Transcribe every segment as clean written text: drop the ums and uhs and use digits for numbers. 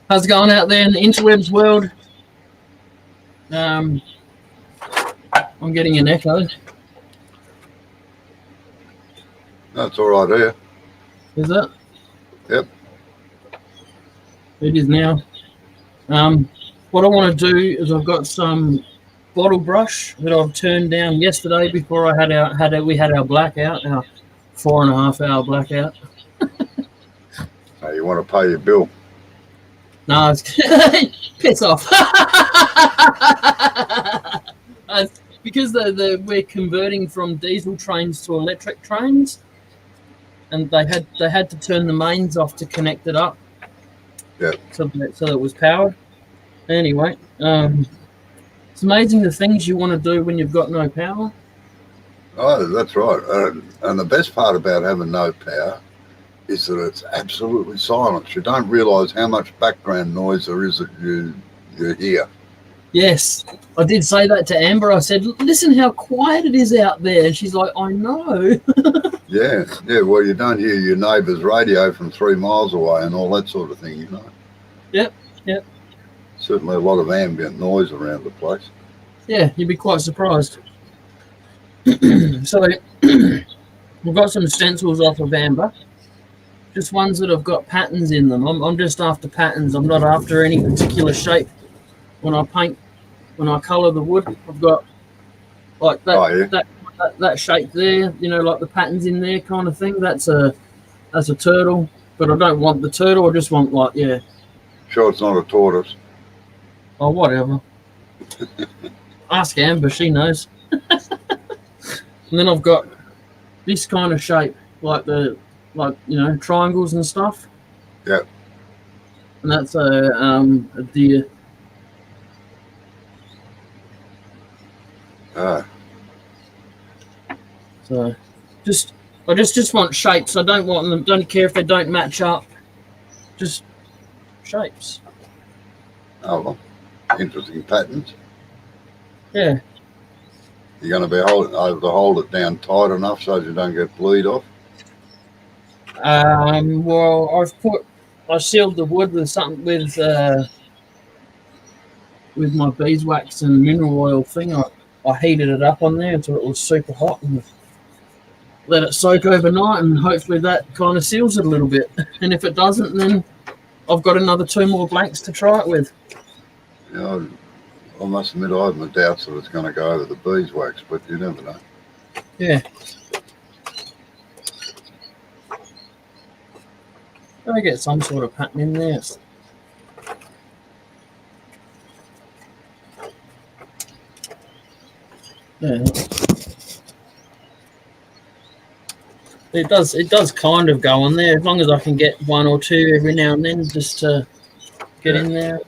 How's it going out there in the interwebs world? I'm getting an echo. That's all right here. Is it? Yep. It is now. What I want to do is I've got some bottle brush that I've turned down yesterday before I we had our blackout, our 4.5 hour blackout. Hey, you want to pay your bill? No, it's piss off. Because we're converting from diesel trains to electric trains, and they had to turn the mains off to connect it up. Yeah. So that it was powered. Anyway, it's amazing the things you want to do when you've got no power. Oh, that's right. And the best part about having no power is that it's absolutely silent. You don't realise how much background noise there is that you hear. Yes, I did say that to Amber. I said, listen how quiet it is out there. And she's like, I know. Yeah. Well, you don't hear your neighbour's radio from 3 miles away and all that sort of thing, you know. Yep. Certainly a lot of ambient noise around the place. Yeah, you'd be quite surprised. So we've got some stencils off of Amber. Just ones that have got patterns in them. I'm just after patterns. I'm not after any particular shape. When I colour the wood, I've got like that shape there, like the patterns in there kind of thing. That's a turtle, but I don't want the turtle. I just want Sure it's not a tortoise. Oh, whatever. Ask Amber, she knows. And then I've got this kind of shape, like triangles and stuff. Yeah. And that's a deer. So I just want shapes. I don't want them. Don't care if they don't match up. Just shapes. Oh, well, interesting patterns. Yeah. You're going to be able to hold it down tight enough so you don't get bleed off? Well, I sealed the wood with something with my beeswax and mineral oil thing. I heated it up on there until it was super hot and let it soak overnight, and hopefully that kind of seals it a little bit. And if it doesn't, then I've got another 2 more blanks to try it with. Yeah, I must admit I have my doubts that it's going to go over the beeswax, but you never know. Yeah. Gotta get some sort of pattern in there. Yeah. It does kind of go on there, as long as I can get 1 or 2 every now and then just to get in there.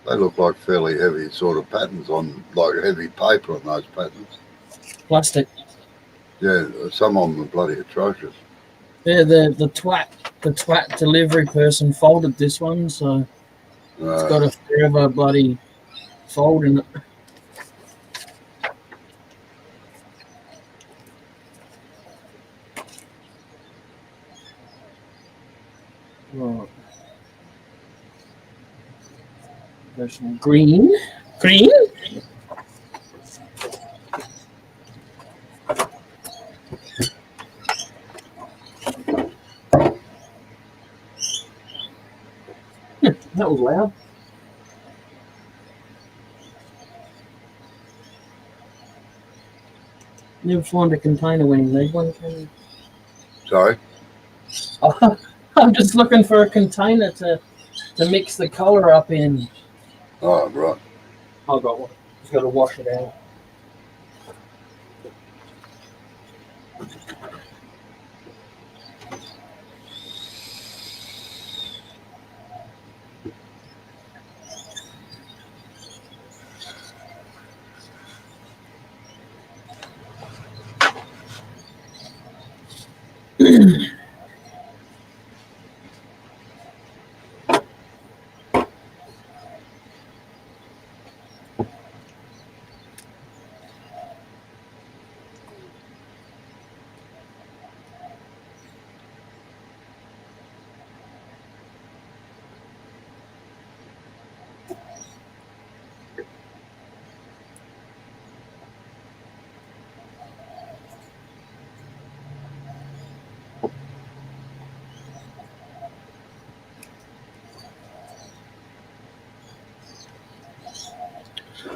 They look like fairly heavy sort of patterns on, like heavy paper on those patterns. Plastic. Yeah, some of them are bloody atrocious. Yeah, the twat delivery person folded this one, so it's got a forever bloody fold in it. Right. There's some green. Green? That was loud. Never find a container when you need one, can you? Sorry? I'm just looking for a container to mix the colour up in. Oh, right. I've got one. Just got to wash it out.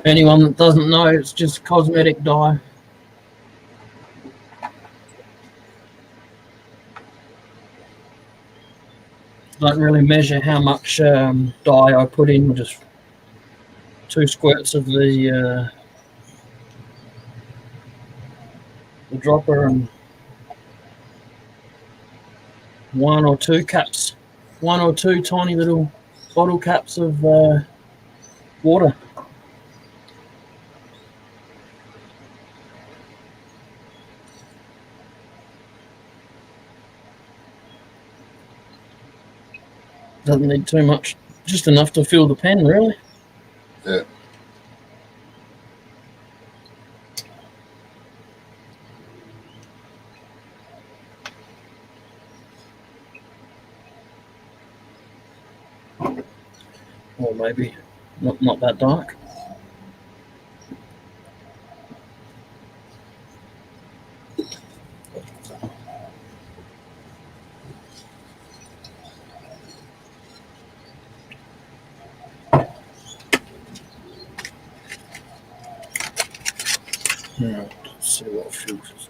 Anyone that doesn't know, it's just cosmetic dye. Don't really measure how much dye I put in, just 2 squirts of the dropper and 1 or 2 caps, 1 or 2 tiny little bottle caps of water. Doesn't need too much, just enough to fill the pen, really. Yeah. Or maybe not that dark. Let's see what filters.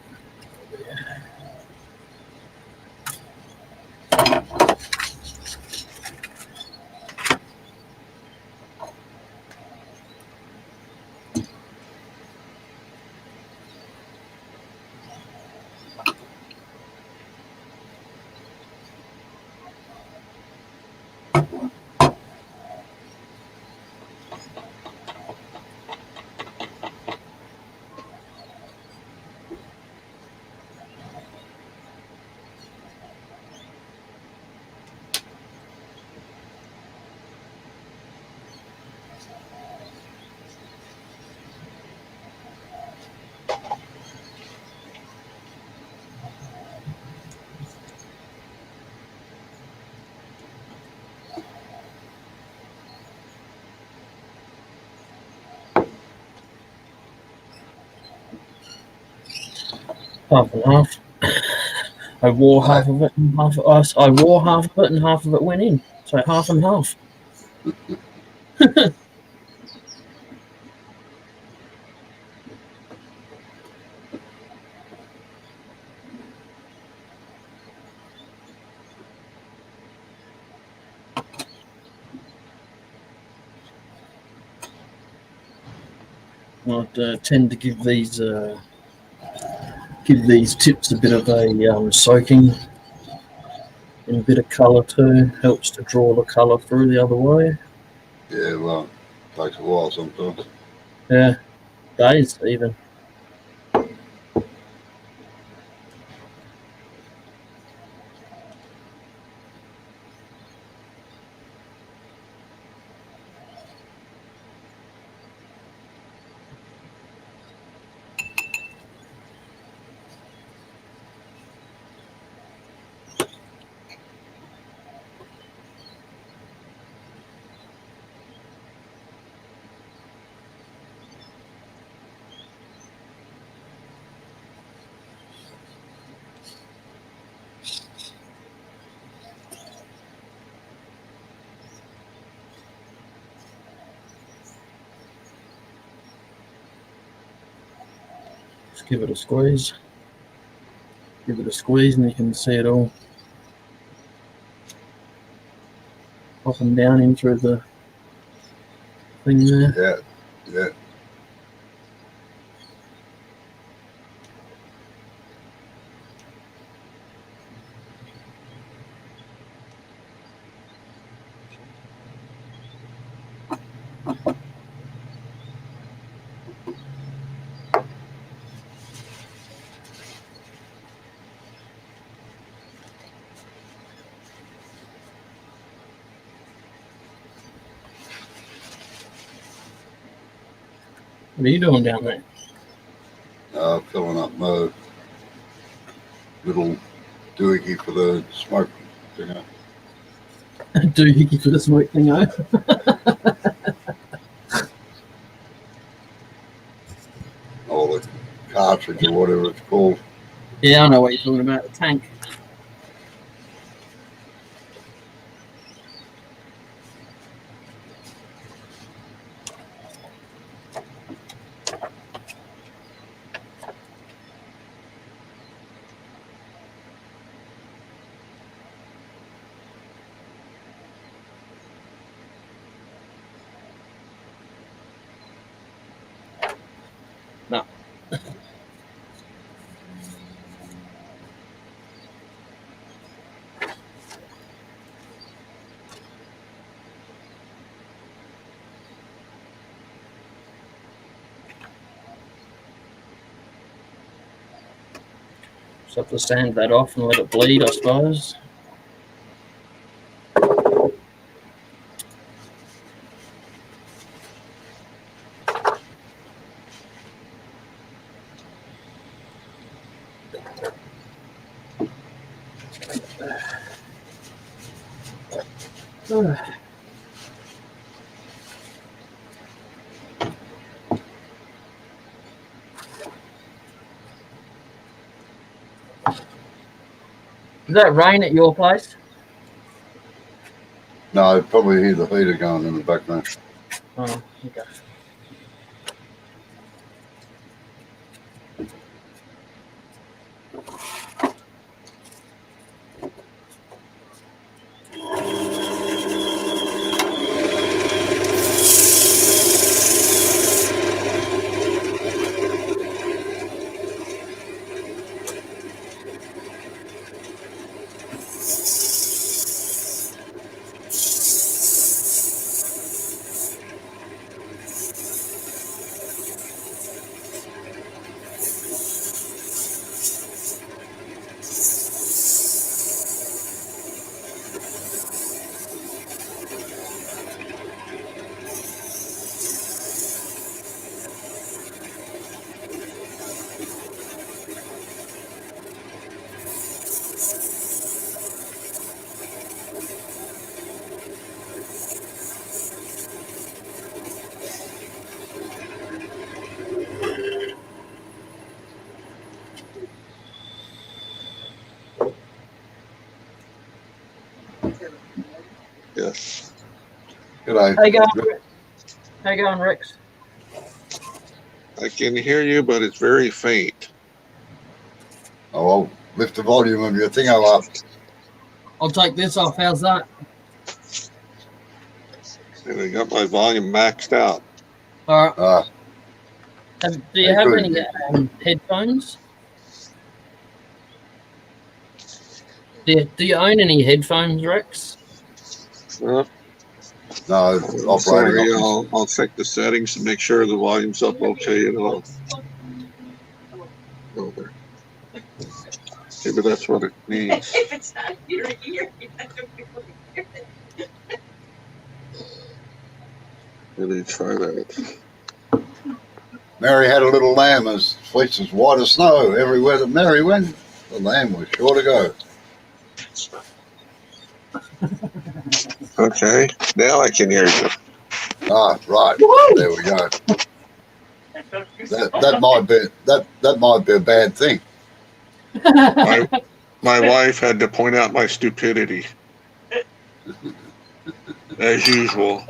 Half and half. I wore half of it and half of us. I wore half of it and half of it went in. So half and half. I'd tend to give these tips a bit of a soaking and a bit of colour too. Helps to draw the colour through the other way. Yeah, well, takes a while sometimes. Yeah, days even. Just give it a squeeze. Give it a squeeze and you can see it all popping down in through the thing there. Yeah, yeah. What are you doing down there? Filling up my little doohickey for the smoke, you know. Doohickey for the smoke thing, eh? Or the cartridge or whatever it's called. Yeah, I know what you're talking about. The tank. No. Just have to sand that off and let it bleed, I suppose. Is that rain at your place? No, probably hear the heater going in the background. Oh, okay. Yes. G'day. How you going? How you going, Rex? I can hear you, but it's very faint. Oh, well, lift the volume of your thingo up. I'll take this off. How's that? And I got my volume maxed out. All right. Ah, Do you Hey, have good. any headphones? Do you own any headphones, Rex? Uh, no, operating sorry, off I'll check the settings to make sure the volume's up okay and all. Oh, there. Maybe that's what it needs. If it's not your ear, you have to be able to hear it. Let me try that. Mary had a little lamb as fleece as white as snow. Everywhere that Mary went, the lamb was sure to go. Okay, now I can hear you. Ah, right. There we go. That might be a bad thing. My wife had to point out my stupidity. As usual.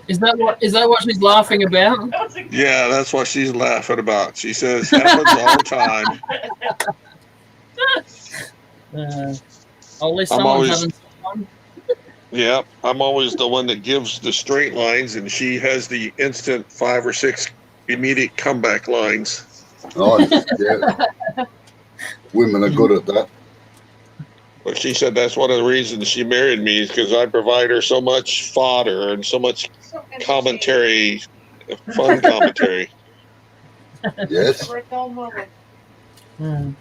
Is that what she's laughing about? Yeah, that's what she's laughing about. She says happens all the time. At least I'm someone's always- having some fun. Yeah, I'm always the one that gives the straight lines, and she has the instant 5 or 6 immediate comeback lines. Oh, yeah. Women are good at that. But she said that's one of the reasons she married me is because I provide her so much fodder and so much commentary, fun commentary. Yes. Hmm.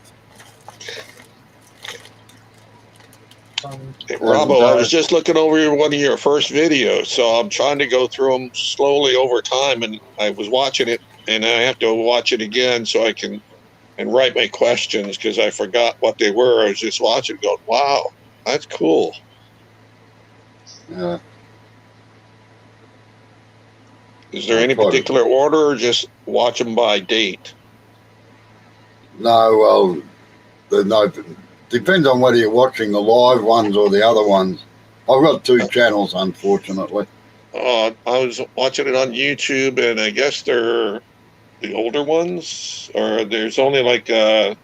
Hey, Robbo, I was just looking over one of your first videos, so I'm trying to go through them slowly over time, and I was watching it, and I have to watch it again so I can and write my questions because I forgot what they were. I was just watching, going, "Wow, that's cool." Yeah. Is there any particular order, or just watch them by date? No, well, no. Depends on whether you're watching the live ones or the other ones. I've got 2 channels, unfortunately. I was watching it on YouTube, and I guess they're the older ones, or there's only like 12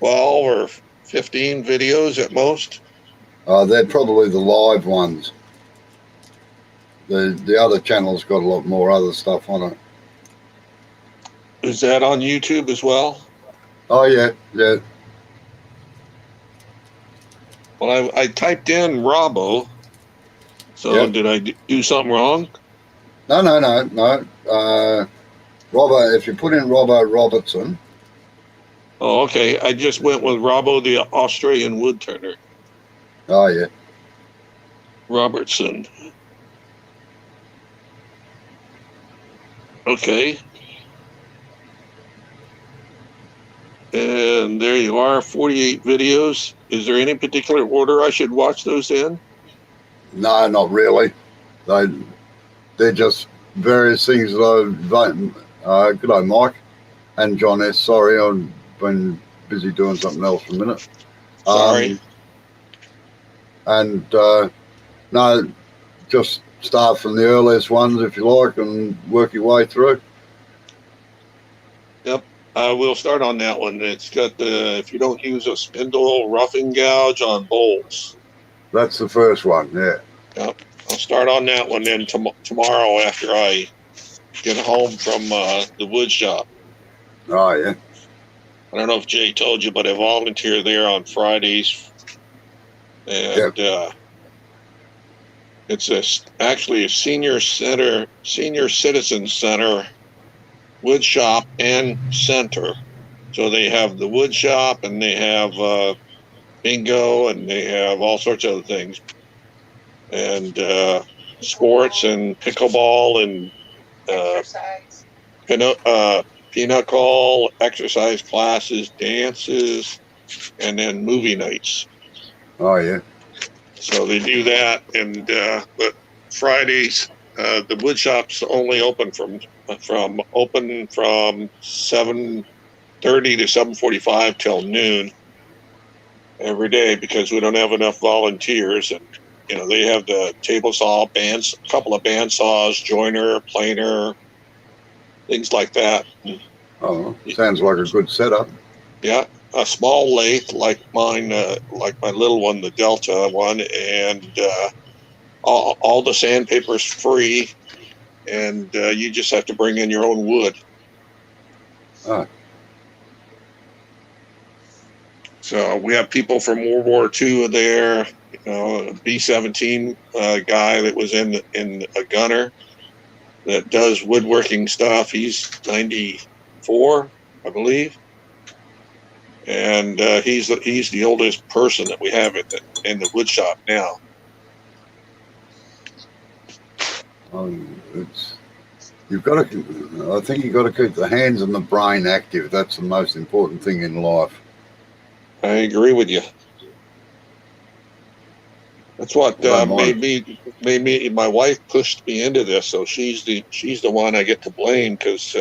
or 15 videos at most. They're probably the live ones. The other channel's got a lot more other stuff on it. Is that on YouTube as well? Oh yeah, yeah. Well, I typed in Robbo. So Yeah. did I do something wrong? No. Robbo, if you put in Robbo Robertson, Oh, okay. I just went with Robbo, the Australian wood turner. oh yeah, Robertson. Okay. And there you are, 48 videos. Is there any particular order I should watch those in? no, not really. They're just various things that I've good day, Mike and John S. Sorry, I've been busy doing something else for a minute. Sorry. No, just start from the earliest ones if you like and work your way through. Yep. We'll start on that one. It's got the, if you don't use a spindle, roughing gouge on bolts. That's the first one, yeah. Yep. I'll start on that one then tomorrow after I get home from the wood shop. Oh, yeah. I don't know if Jay told you, but I volunteer there on Fridays. And it's actually a senior citizen center, wood shop and center. So they have the wood shop and they have bingo and they have all sorts of other things. And sports and pickleball and Exercise. pinochle, exercise classes, dances, and then movie nights. Oh, yeah. So they do that, and but Fridays the wood shop's only open from 7:30 to 7:45 till noon every day because we don't have enough volunteers, and you know they have the table saw bands, a couple of band saws, joiner, planer, things like that. Oh, sounds like a good setup. Yeah, a small lathe like mine, like my little one, the Delta one, and all the sandpaper's free, and you just have to bring in your own wood. Oh. So we have people from World War II there. You know, a B-17 guy that was in a gunner that does woodworking stuff. He's 94, I believe. And he's the oldest person that we have in the wood shop now. You've got to. I think you've got to keep the hands and the brain active. That's the most important thing in life. I agree with you. That's what made me. My wife pushed me into this, so she's the one I get to blame because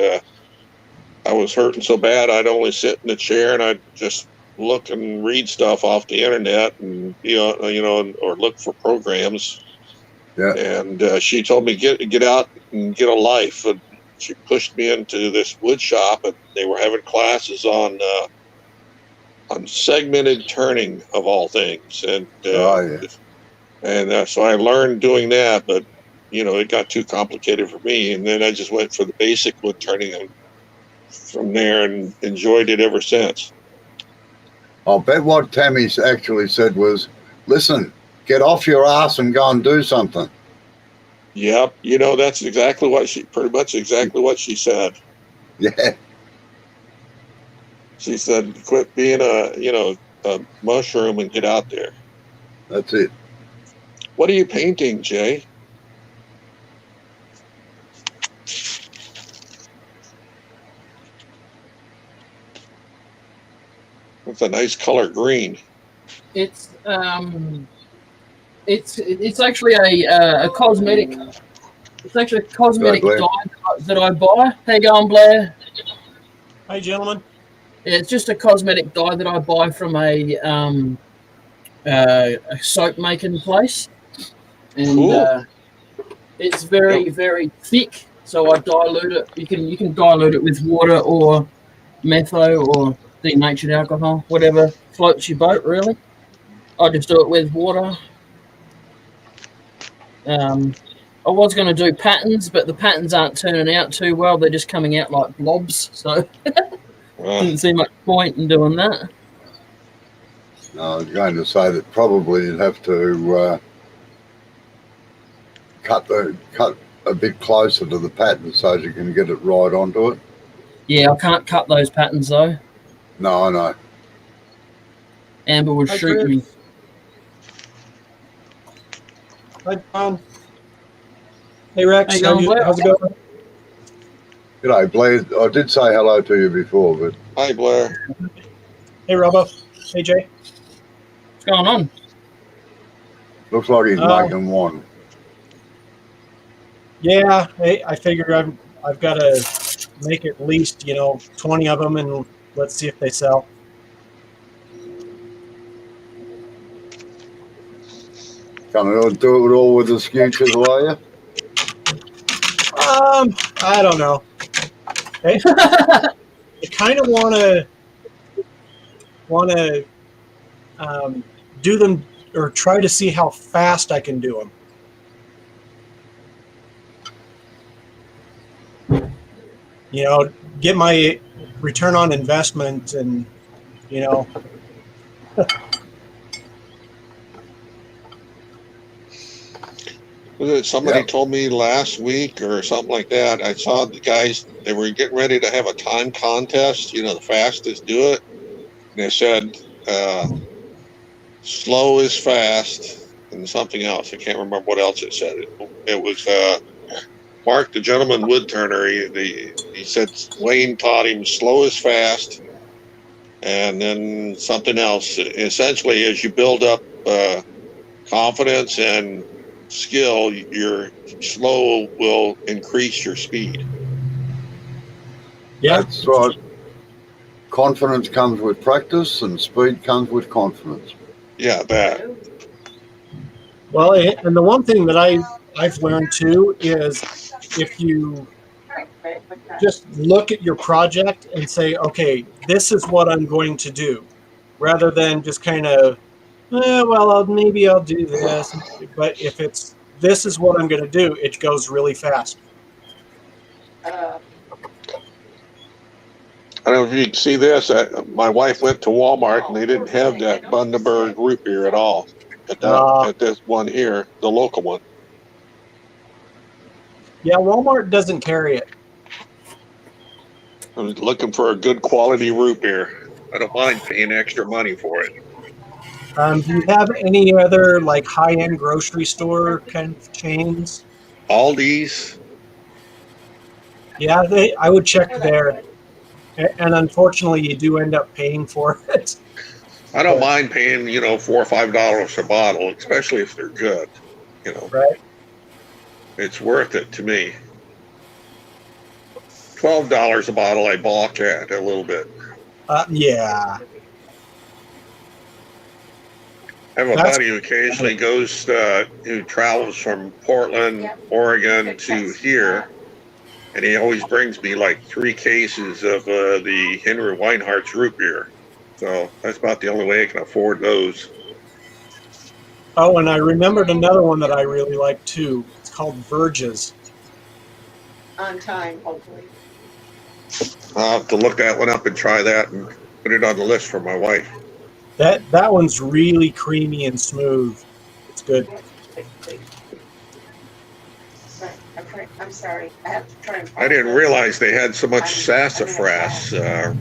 I was hurting so bad. I'd only sit in the chair and I'd just look and read stuff off the internet, and or look for programs. Yeah. And she told me get out and get a life. And she pushed me into this wood shop, and they were having classes on segmented turning of all things, and so I learned doing that. But it got too complicated for me, and then I just went for the basic wood turning and from there and enjoyed it ever since. I'll bet what Tammy's actually said was, listen, get off your ass and go and do something. Yep. That's pretty much exactly what she said. Yeah. She said, quit being a mushroom and get out there. That's it. What are you painting, Jay? It's a nice color green. It's actually a cosmetic. It's actually a cosmetic dye that I buy. How you going, Blair? Hey, gentlemen. Yeah, it's just a cosmetic dye that I buy from a soap making place, and cool. It's very very thick. So I dilute it. You can dilute it with water or metho or denatured alcohol, whatever floats your boat. Really, I just do it with water. I was going to do patterns, but the patterns aren't turning out too well. They're just coming out like blobs, so didn't see much point in doing that. I was going to say that probably you'd have to cut a bit closer to the pattern so you can get it right onto it. Yeah, I can't cut those patterns though. No, I know. Amber would Hi, shoot Chris. me. Hi, John. Hey, Rex. How you going, Blair? How's it going? G'day, Blair. I did say hello to you before, but Hi, Blair. Hey, Robbo. Hey, Jay. What's going on? looks like he's Oh. making one. Yeah, hey, I figure I've got to make at least 20 of them, and let's see if they sell. Gonna do it all with the skew chisel, are you? I don't know. Hey, I kind of want to do them or try to see how fast I can do them. Get my return on investment, and Was it somebody Yeah. told me last week or something like that? I saw the guys, they were getting ready to have a time contest, the fastest do it. And they said, slow is fast and something else. I can't remember what else it said. It was Mark, the gentleman wood turner. He said Wayne taught him slow is fast, and then something else. Essentially, as you build up confidence and skill, your slow will increase your speed. yeah. That's right. Confidence comes with practice, and speed comes with confidence. Yeah, that. Well, and the one thing that I've learned too is if you just look at your project and say, okay, this is what I'm going to do, rather than just kind of, maybe I'll do this. But if it's this is what I'm going to do, it goes really fast. I don't know if you can see this. My wife went to Walmart and they didn't have that Bundaberg root beer at all at this one here, the local one. Yeah, Walmart doesn't carry it. I was looking for a good quality root beer. I don't mind paying extra money for it. Do you have any other like high-end grocery store kind of chains? Aldi's. Yeah, I would check there. And unfortunately, you do end up paying for it. I don't mind paying, $4 or $5 a bottle, especially if they're good. Right. It's worth it to me. $12 a bottle, I balk at a little bit. Yeah. I have a buddy who occasionally goes, who travels from Portland, Oregon to here, and he always brings me like 3 cases of the Henry Weinhardt's root beer. So that's about the only way I can afford those. Oh, and I remembered another one that I really like too. It's called Verges. On time, hopefully. I'll have to look that one up and try that and put it on the list for my wife. That one's really creamy and smooth. It's good. I'm sorry. I have to try and I didn't realize they had so much sassafras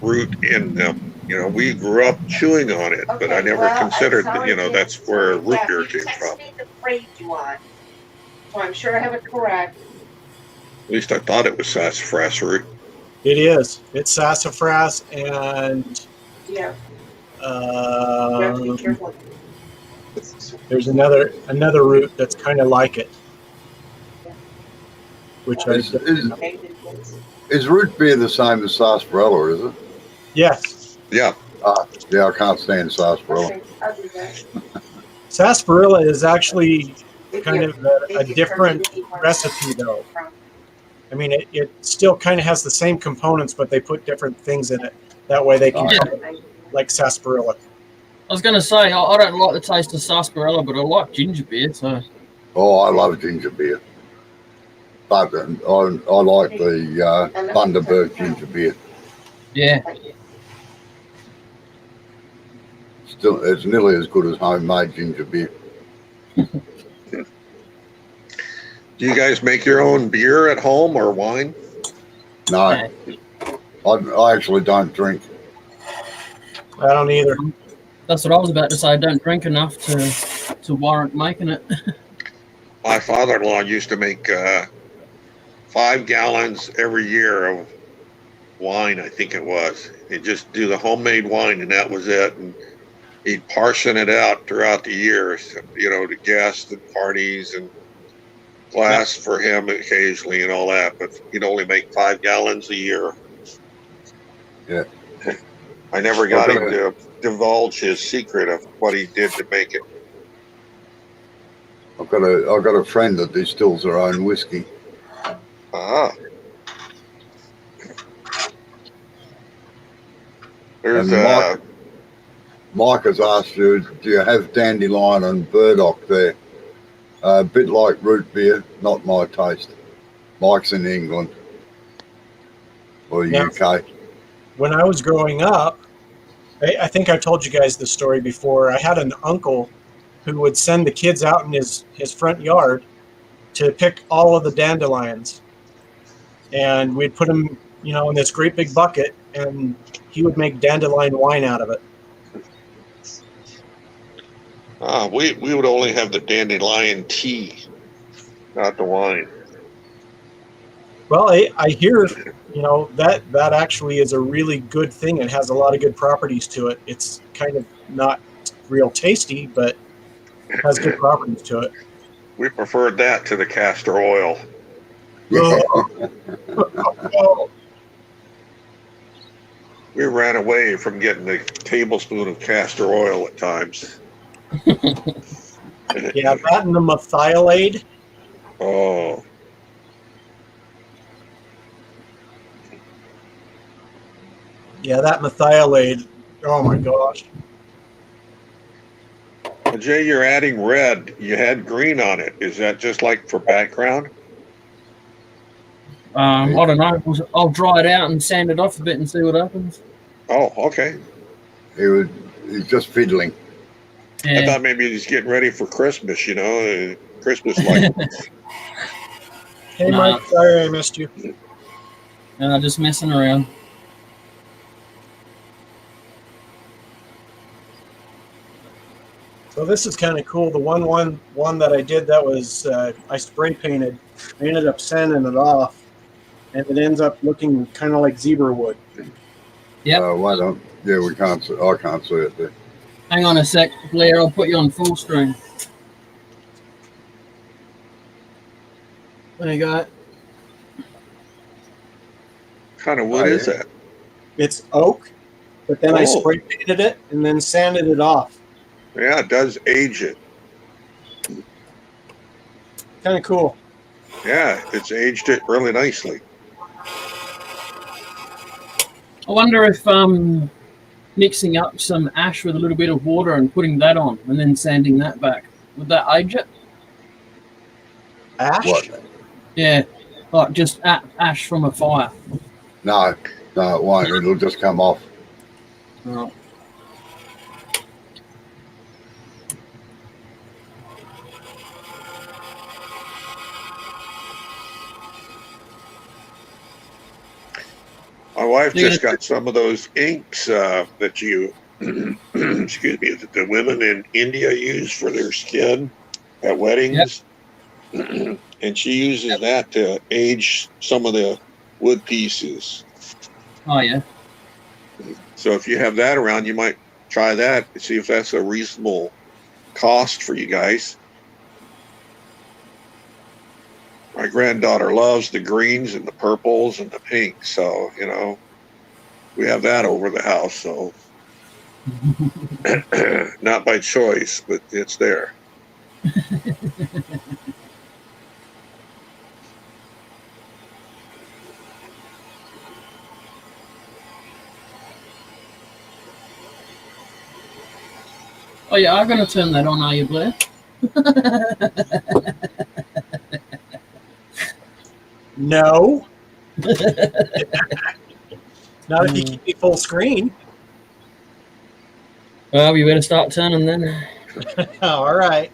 root in them. We grew up chewing on it, but I never considered that, that's where root beer came from. The phrase you want, so I'm sure I have it correct. At least I thought it was sassafras root. It is. It's sassafras and Yeah. You have to be careful. there's another root that's kind of like it. Which Is root beer the same as sarsaparilla, is it? yes. Yeah. Yeah, I can't stand sarsaparilla. Okay, I'll do that. Sarsaparilla is actually If kind you- of a if you different turn it recipe though. I mean, it still kind of has the same components, but they put different things in it. That way they can like sarsaparilla. I was going to say, I don't like the taste of sarsaparilla, but I like ginger beer, so Oh, I love ginger beer. but I like the Thunderbird ginger beer. Yeah. Still, it's nearly as good as homemade ginger beer. Do you guys make your own beer at home or wine? No, Yeah. I actually don't drink. I don't either. That's what I was about to say. I don't drink enough to warrant making it. My father-in-law used to make 5 gallons every year of wine, I think it was. He'd just do the homemade wine, and that was it. And he'd portion it out throughout the years, to guests and parties and glass for him occasionally and all that. But he'd only make 5 gallons a year. Yeah. I never got him to divulge his secret of what he did to make it. I've got a friend that distills her own whiskey. Ah. There's And Mike has asked you, do you have dandelion and burdock there? A bit like root beer, not my taste. Mike's in England or Yeah. UK. When I was growing up, I think I told you guys the story before. I had an uncle who would send the kids out in his front yard to pick all of the dandelions. And we'd put them, in this great big bucket, and he would make dandelion wine out of it. we would only have the dandelion tea, not the wine. Well, I hear, that actually is a really good thing. It has a lot of good properties to it. It's kind of not real tasty, but it has good properties to it. We preferred that to the castor oil. Oh, We ran away from getting a tablespoon of castor oil at times. yeah, that and the methylate. Oh, Yeah, that methylate. Oh my gosh. well, Jay, you're adding red. You had green on it. Is that just like for background? I don't know. I'll dry it out and sand it off a bit and see what happens. Oh, okay. He's just fiddling. I Yeah. thought maybe he's getting ready for Christmas, Christmas lights. Hey, Nah. Mike, sorry I missed you. Just messing around. So this is kind of cool. The one that I did that was I spray painted. I ended up sanding it off, and it ends up looking kind of like zebra wood. Yep. Why don't? Yeah, we can't. I can't see it there. Hang on a sec, Blair. I'll put you on full screen. There you go. What kind of wood Oh, is yeah. that? It's oak, but then I Oh. spray painted it and then sanded it off. Yeah, it does age it. Kind of cool. Yeah, it's aged it really nicely. I wonder if mixing up some ash with a little bit of water and putting that on and then sanding that back, would that age it? Ash? What? Yeah, like just ash from a fire. No, it won't. It'll just come off. Right. My wife You're just gonna- got some of those inks that you, excuse me, that the women in India use for their skin at weddings. And she uses that to age some of the wood pieces. Oh yeah. So if you have that around, you might try that and see if that's a reasonable cost for you guys. My granddaughter loves the greens and the purples and the pinks, so we have that over the house. So not by choice, but it's there. Oh yeah, I'm gonna turn that on, are you, Blair? No. Not if you keep me full screen. Well, you better start turning then. All right.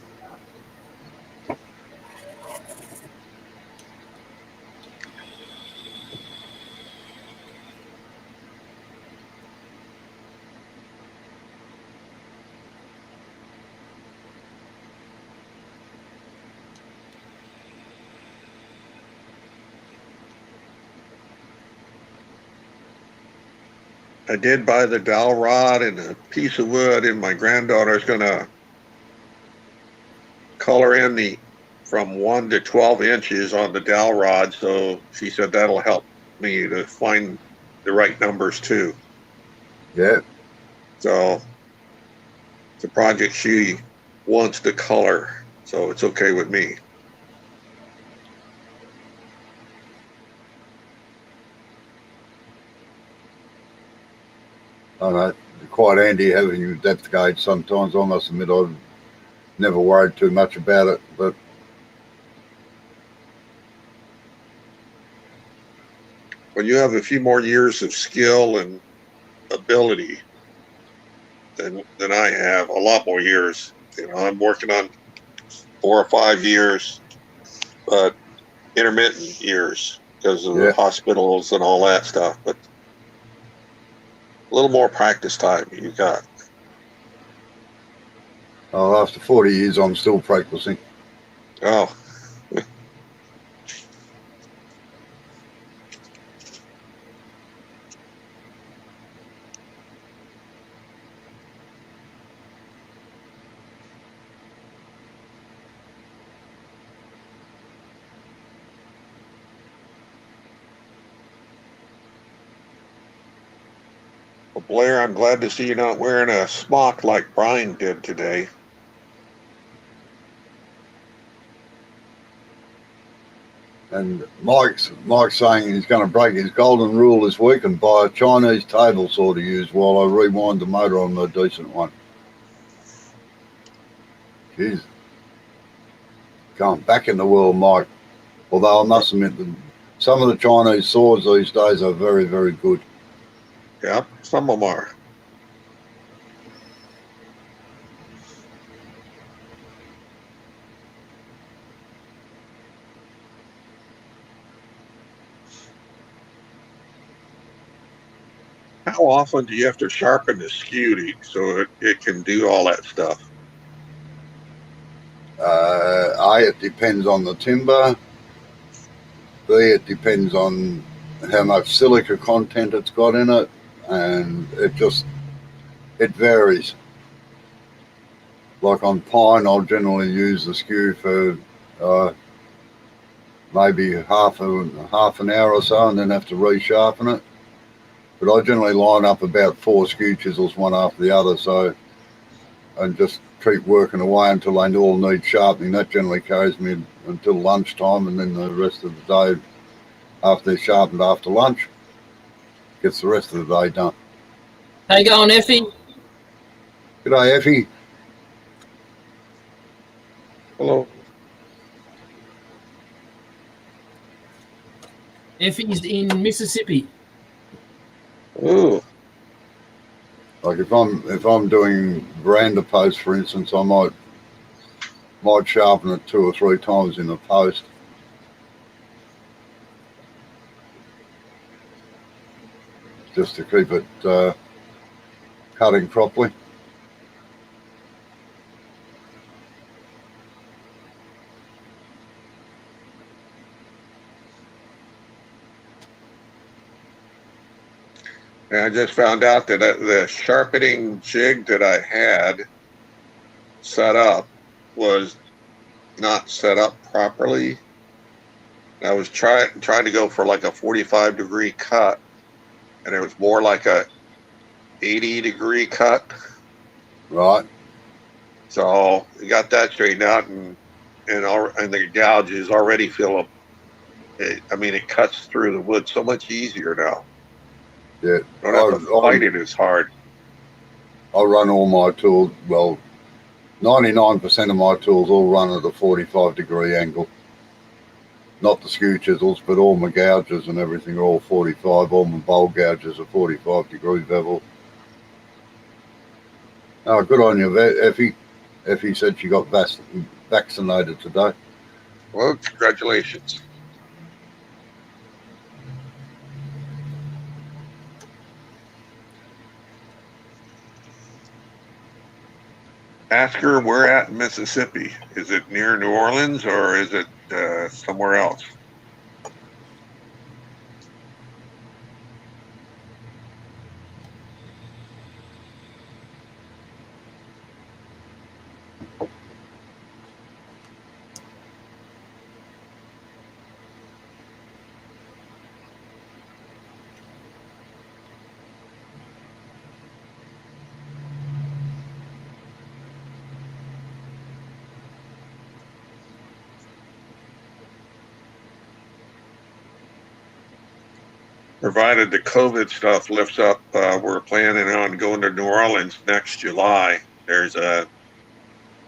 I did buy the dowel rod and a piece of wood, and my granddaughter's gonna color in the from 1 to 12 inches on the dowel rod. So she said that'll help me to find the right numbers too. Yeah. So it's a project she wants to color, so it's okay with me. I know, quite handy having your depth gauge sometimes. I must admit I've never worried too much about it, but When you have a few more years of skill and ability than I have, a lot more years. You know, I'm working on 4 or 5 years, but intermittent years because of the hospitals and all that stuff. But a little more practice time you got. after 40 years, I'm still practicing. Oh. Well, Blair, I'm glad to see you not wearing a smock like Brian did today. And Mike's saying he's going to break his golden rule this week and buy a Chinese table saw to use while I rewind the motor on a decent one. Jeez. Going back in the world, Mike. Although I must admit that some of the Chinese saws these days are very, very good. Yep, some of them are. How often do you have to sharpen the skew so it can do all that stuff? A, it depends on the timber. B, it depends on how much silica content it's got in it, and it varies. Like on pine, I'll generally use the skew for maybe half an hour or so, and then have to resharpen it. But I generally line up about 4 skew chisels, one after the other, and just keep working away until they all need sharpening. That generally carries me until lunchtime, and then the rest of the day, after they're sharpened after lunch, gets the rest of the day done. How you going, Effie? G'day, Effie. Hello. Effie's in Mississippi. Ooh. Like if I'm doing veranda posts, for instance, I might sharpen it 2 or 3 times in the post. Just to keep it cutting properly. And I just found out that the sharpening jig that I had set up was not set up properly. I was trying to go for like a 45-degree cut, and it was more like a 80-degree cut. Right. So we got that straightened out, and the gouges already feel it cuts through the wood so much easier now. Yeah. Don't have to fight it as hard. I run all my tools, well, 99% of my tools all run at a 45-degree angle. not the skew chisels, but all my gouges and everything are all 45. All my bowl gouges are 45 degree bevel. Oh, good on you, Effie. Effie said she got vaccinated today. Well, congratulations. Ask her where at in Mississippi. Is it near New Orleans or is it somewhere else? Provided the COVID stuff lifts up, we're planning on going to New Orleans next July. There's a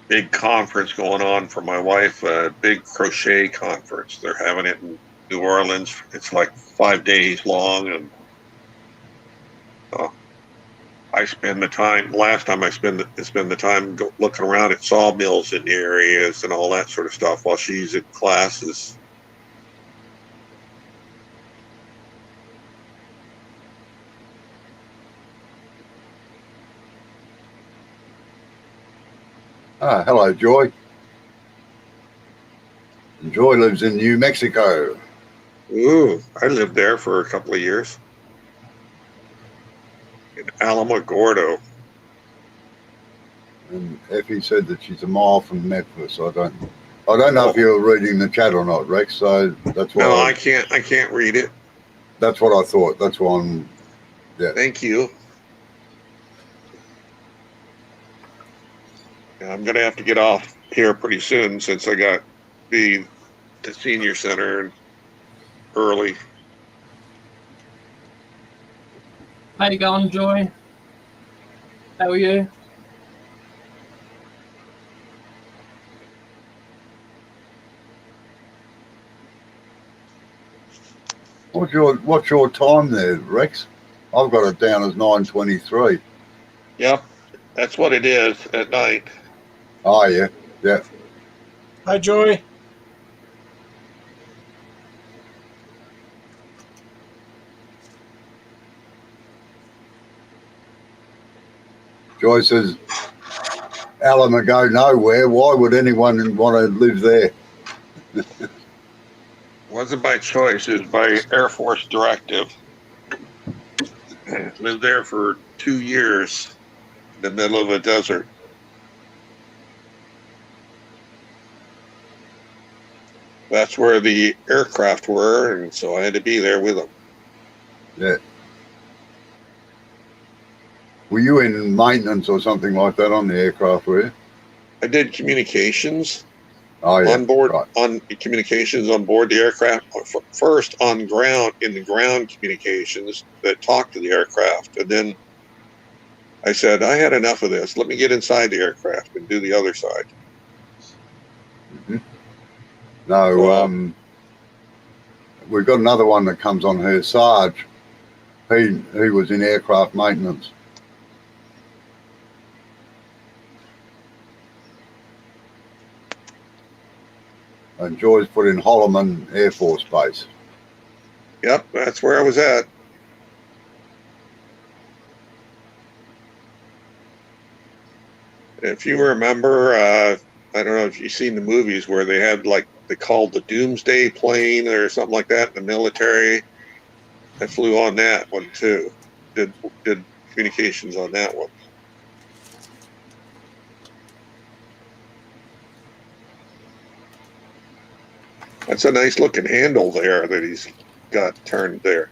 big conference going on for my wife, a big crochet conference. They're having it in New Orleans. It's like 5 days long, and I spend the time. Last time I spend the time looking around at sawmills in the areas and all that sort of stuff while she's in classes. Ah, hello, Joy. Joy lives in New Mexico. Ooh, I lived there for a couple of years in Alamogordo. And Effie said that she's a mile from Memphis. I don't know if you're reading the chat or not, Rex. So that's why. No, I can't read it. That's what I thought. That's why I'm. Yeah. Thank you. Yeah, I'm gonna have to get off here pretty soon since I got the senior center early. How you going, Joy? How are you? What's your time there, Rex? I've got it down as 9:23. Yep, that's what it is at night. Oh yeah, yeah. Hi, Joy. Joy says, Alamo go nowhere. Why would anyone want to live there? Wasn't by choice, it was by Air Force directive. Lived there for 2 years in the middle of a desert. That's where the aircraft were, and so I had to be there with them. Yeah. Were you in maintenance or something like that on the aircraft, were you? I did communications Oh, yeah. on board, Right. on communications on board the aircraft. First on ground, in the ground communications that talked to the aircraft. And then I said, I had enough of this. Let me get inside the aircraft and do the other side. Mm-hmm. No, we've got another one that comes on here, Sarge. He was in aircraft maintenance. And Joy's put in Holloman Air Force Base. Yep, that's where I was at. If you remember, I don't know if you've seen the movies where they had they called the Doomsday plane or something like that in the military. I flew on that one too. Did communications on that one. That's a nice looking handle there that he's got turned there.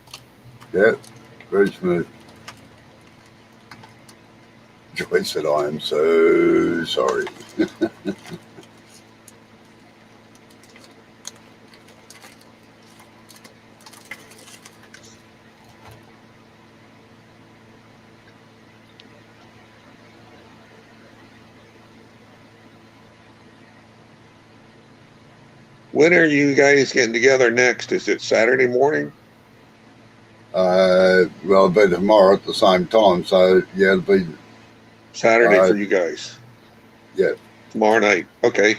Yeah, very smooth. Joy said, I am so sorry. When are you guys getting together next? Is it Saturday morning? Well, it'll be tomorrow at the same time. So yeah, it'll be Saturday for you guys. yeah. Tomorrow night. Okay.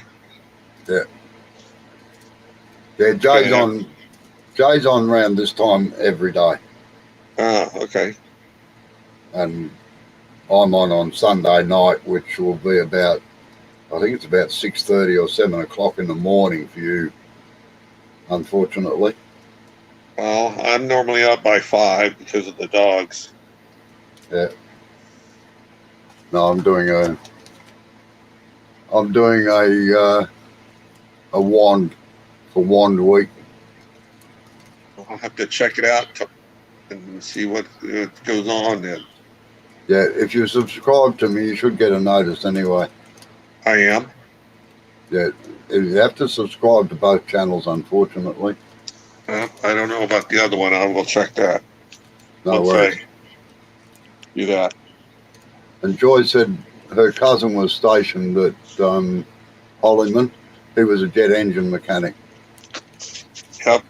Yeah, Jay's on around this time every day, Ah, okay. and I'm on Sunday night, which will be about, I think it's about 6:30 or 7 o'clock in the morning for you, unfortunately. Well, I'm normally up by 5 because of the dogs. Yeah. No, I'm doing a wand for Wand Week. I'll have to check it out and see what goes on then. Yeah, if you subscribe to me, you should get a notice anyway. I am. Yeah, you have to subscribe to both channels, unfortunately. I don't know about the other one. I will check that. No Once worries. I do that. And Joy said her cousin was stationed at Hollyman. He was a jet engine mechanic. Yep.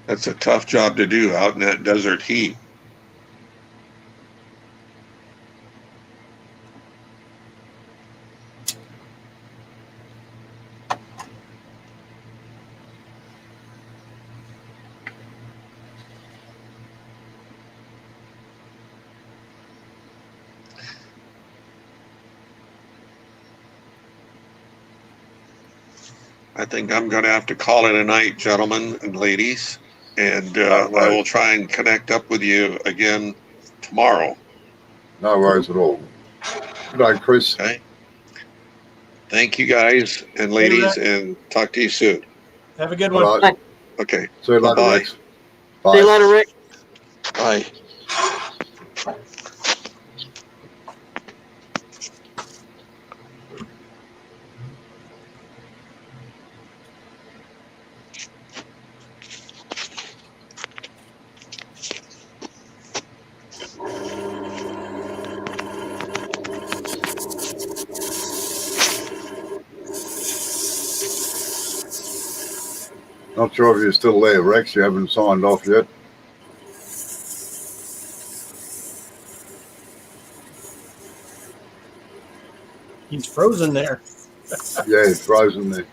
That's a tough job to do out in that desert heat. I think I'm going to have to call it a night, gentlemen and ladies, and I will try and connect up with you again tomorrow. No worries at all. Good day, Chris. Okay. Thank you, guys and ladies, and talk to you soon. Have a good one. All right. Okay. See you later, Bye-bye. Rex. Bye. See you later, Rick. Bye. Not sure if you're still there, Rex. You haven't signed off yet. He's frozen there. Yeah, it's frozen there.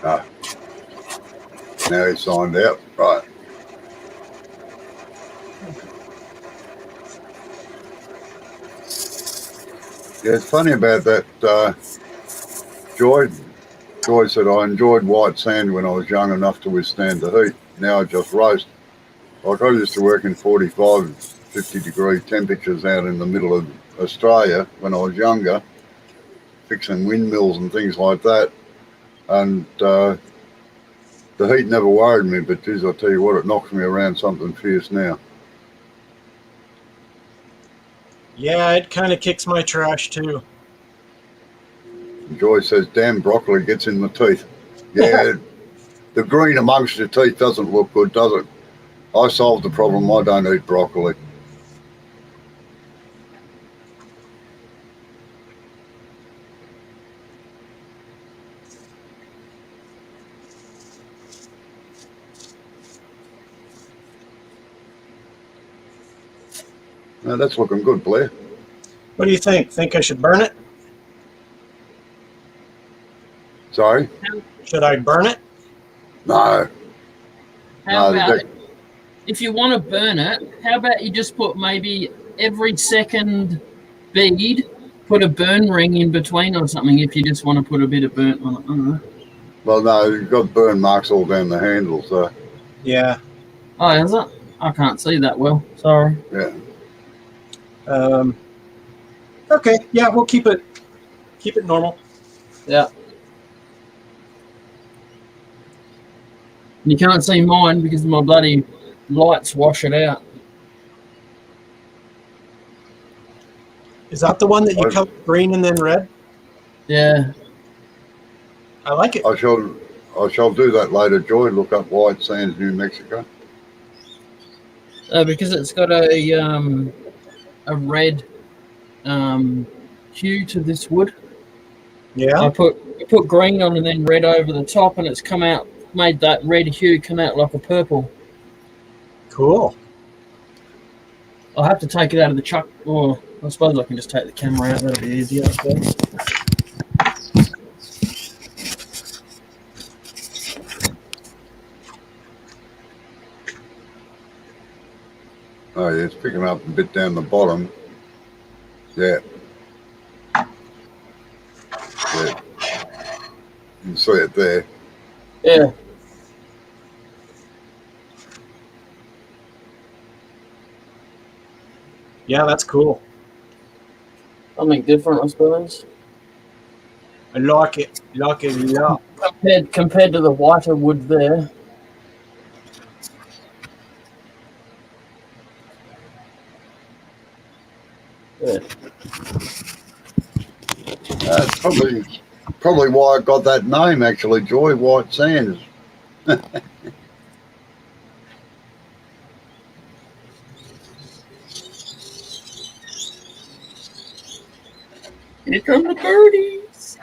Ah. Now he's signed out. Right. Yeah, it's funny about that, Joy. Joy said, I enjoyed white sand when I was young enough to withstand the heat. Now I just roast. Like I used to work in 45, 50 degree temperatures out in the middle of Australia when I was younger, fixing windmills and things like that. And the heat never worried me, but geez, I'll tell you what, it knocks me around something fierce now. Yeah, it kind of kicks my trash too. Joy says, damn, broccoli gets in my teeth. Yeah, the green amongst your teeth doesn't look good, does it? I solved the problem. I don't eat broccoli. Now that's looking good, Blair. What do you think? Think I should burn it? Sorry? Should I burn it? No. How No, about if you want to burn it, how about you just put maybe every second bead, put a burn ring in between or something if you just want to put a bit of burnt on it. I don't know. Well, no, you've got burn marks all down the handle, so Yeah. Oh, is it? I can't see that well. Sorry. yeah. Okay. Yeah, we'll keep it normal. Yeah. You can't see mine because my bloody lights wash it out. Is that the one that you Oh. color green and then red? Yeah. I like it. I shall do that later, Joy. Look up White Sands, New Mexico. Because it's got a red hue to this wood. Yeah. I put green on and then red over the top, and it's made that red hue come out like a purple. Cool. I'll have to take it out of the chuck, or I suppose I can just take the camera out. That'll be easier, I suppose. Oh, yeah, it's picking up a bit down the bottom. Yeah. Yeah. You can see it there. Yeah. Yeah, that's cool. Something different, I suppose. I like it. Like it a lot. Compared to the whiter wood there. Yeah. That's probably why I got that name, actually, Joy, White Sands. Here come the birdies.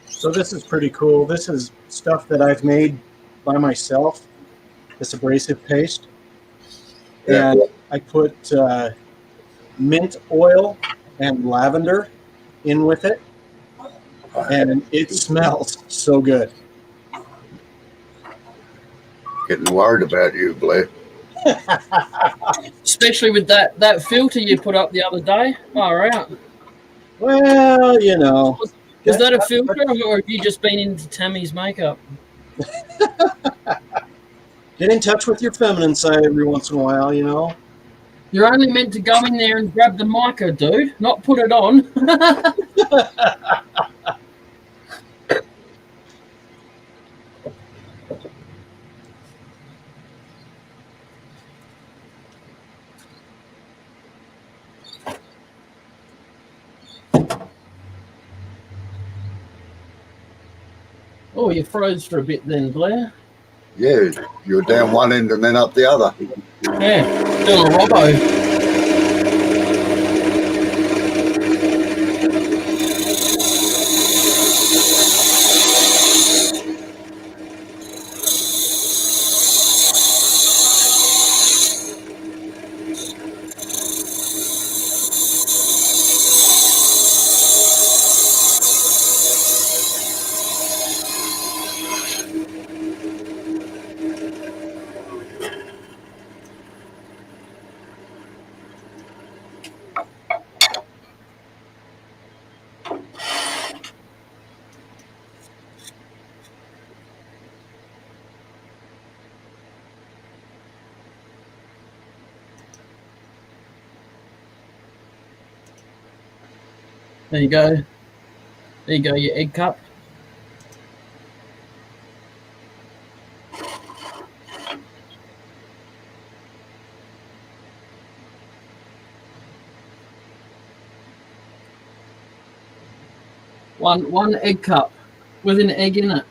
So this is pretty cool. This is stuff that I've made by myself. This abrasive paste. Yeah. And I put mint oil and lavender in with it. And it smells so good. Getting worried about you, Blair. Especially with that filter you put up the other day. Far out. Well, you know. Is that a filter, or have you just been into Tammy's makeup? Get in touch with your feminine side every once in a while, you know. You're only meant to go in there and grab the mica, dude, not put it on. Oh, you froze for a bit then, Blair. Yeah, you're down one end and then up the other. Yeah, doing a Robbo. There you go. There you go, your egg cup. One egg cup with an egg in it.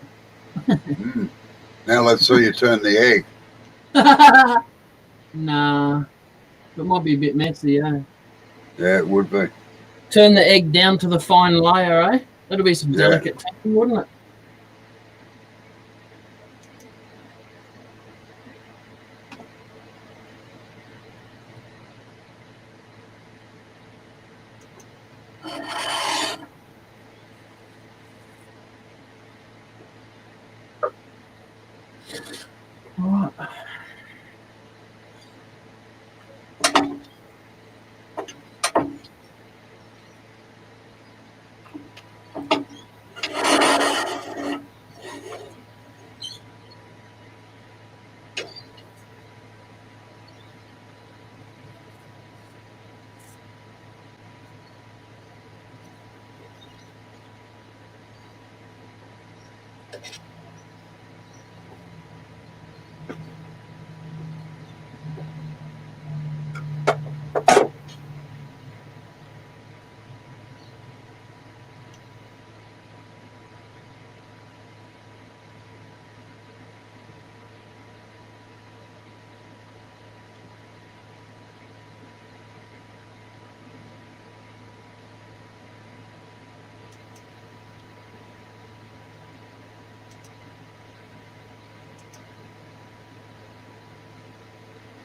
Mm. Now let's see you turn the egg. Nah, it might be a bit messy, eh? Yeah, it would be. Turn the egg down to the fine layer, eh? That'll be some Yeah. delicate thinking, wouldn't it? Right.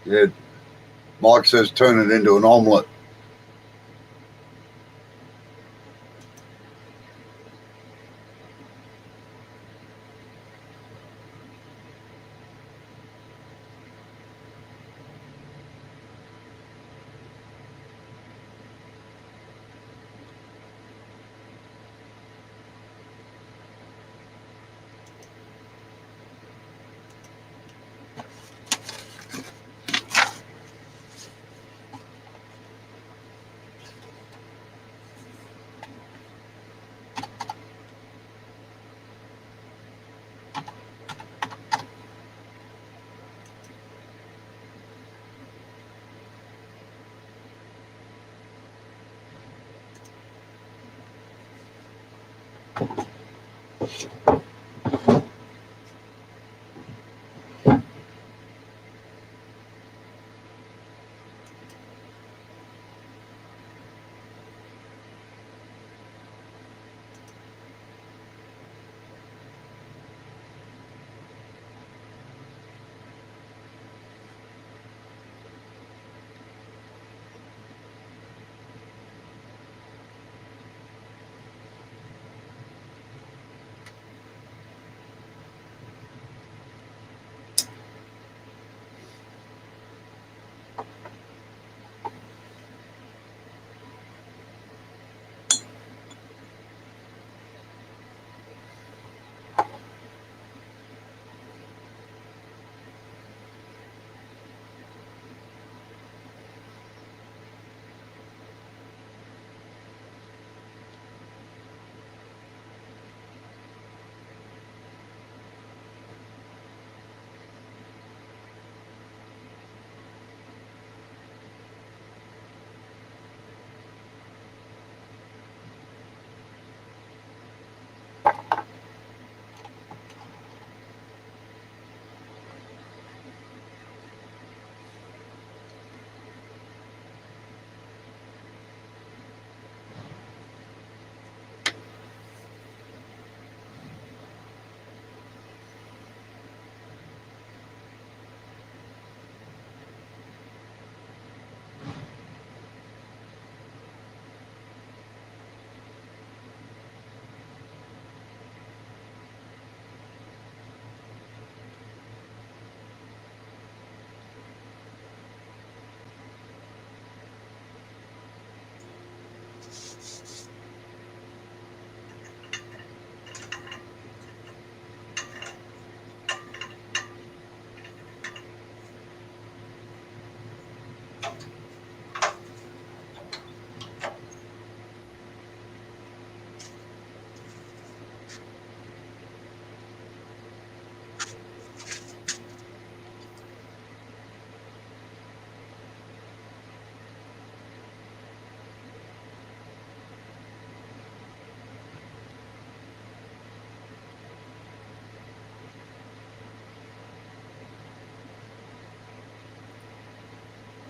Yeah. Mike says turn it into an omelette.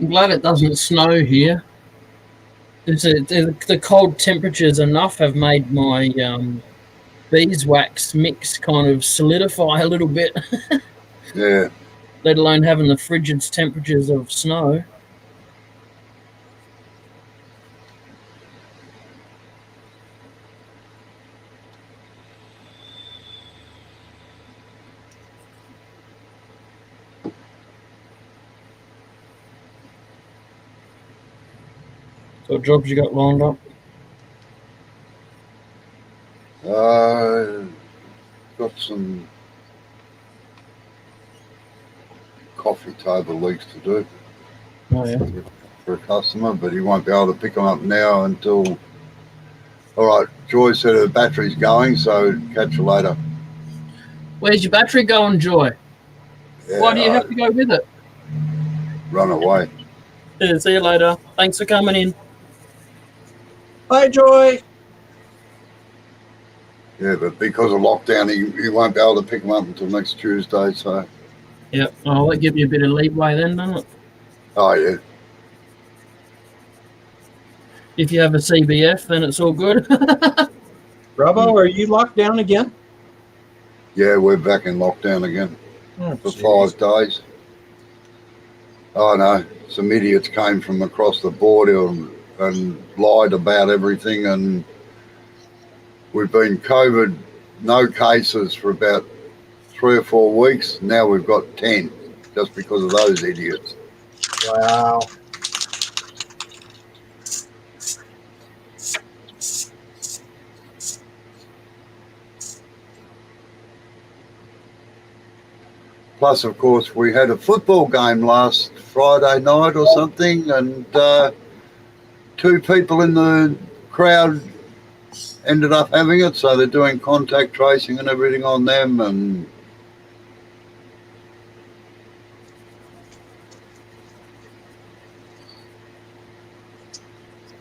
I'm glad it doesn't snow here. The cold temperatures enough have made my beeswax mix kind of solidify a little bit, Yeah. let alone having the frigid temperatures of snow. So what jobs you got lined up? Got some coffee table leaks to do Oh yeah. for a customer, but he won't be able to pick them up now until. All right, Joy said her battery's going, so catch you later. Where's your battery going, Joy? Yeah, Why do you have to go with it? run away? Yeah, see you later. Thanks for coming in. Bye, Joy. Yeah, but because of lockdown, he won't be able to pick them up until next Tuesday. So, Yep. Oh, that give you a bit of leeway then, doesn't it? oh yeah, If you have a CBF, then it's all good. Robbo, are you locked down again? yeah, we're back in lockdown again Oh, for jeez. 5 days. Oh no, some idiots came from across the border and lied about everything, and we've been COVID, no cases for about 3 or 4 weeks. Now we've got 10 just because of those idiots. Wow. Plus, of course, we had a football game last Friday night or something, and 2 people in the crowd ended up having it, so they're doing contact tracing and everything on them, and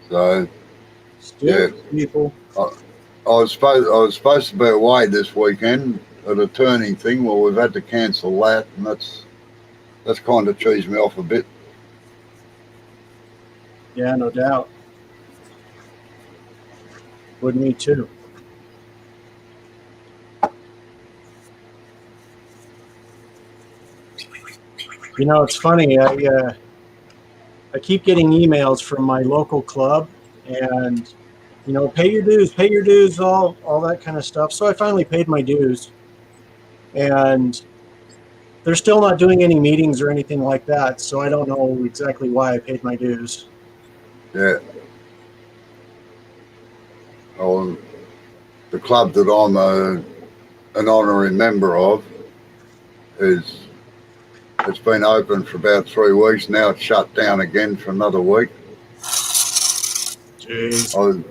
so Still people. I was supposed to be away this weekend at a turning thing. Well, we've had to cancel that, and that's kind of cheesed me off a bit. Yeah, no doubt. Would me too. You know, it's funny. I keep getting emails from my local club, and you know, pay your dues, all that kind of stuff. So I finally paid my dues, and they're still not doing any meetings or anything like that. So I don't know exactly why I paid my dues. Yeah. Oh, the club that I'm an honorary member of it's been open for about 3 weeks now. It's shut down again for another week. Jeez.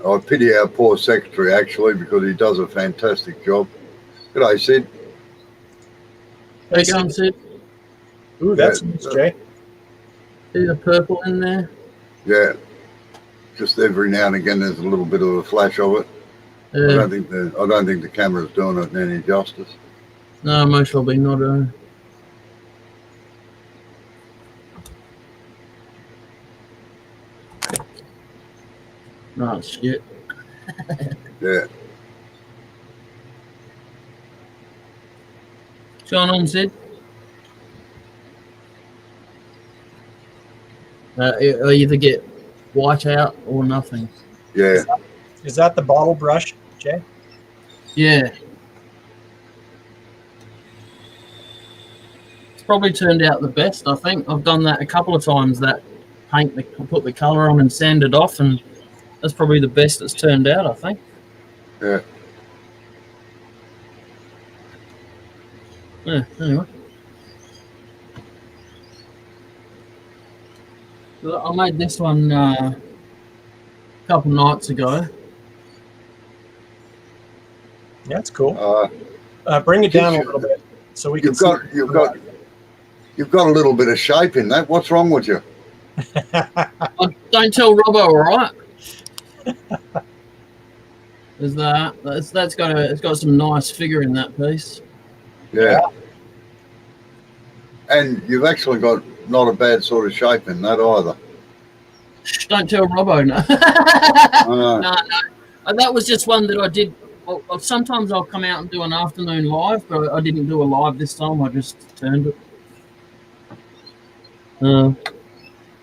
I pity our poor secretary actually, because he does a fantastic job. G'day, Sid. How you going, Sid? Ooh, that's Yeah. nice, Jay. See the purple in there? Yeah. Just every now and again there's a little bit of a flash of it. I Yeah. don't think the camera's doing it any justice. No, most probably not. No, shit. Yeah. What's going on, Sid? I either get white out or nothing. Yeah. Is that the bottle brush, Jay? Yeah. It's probably turned out the best, I think. I've done that a couple of times, that put the colour on and sand it off, and that's probably the best it's turned out, I think. Yeah. Yeah, anyway. I made this one a couple nights ago. That's cool. Bring it Keeps down a you- little bit so we can You've see. got a little bit of shape in that. What's wrong with you? Don't tell Robbo, all right? There's that. It's got some nice figure in that piece. Yeah. And you've actually got not a bad sort of shape in that either. Shh, don't tell Robbo. No. Uh, No. That was just one that I did. Well, sometimes I'll come out and do an afternoon live, but I didn't do a live this time. I just turned it.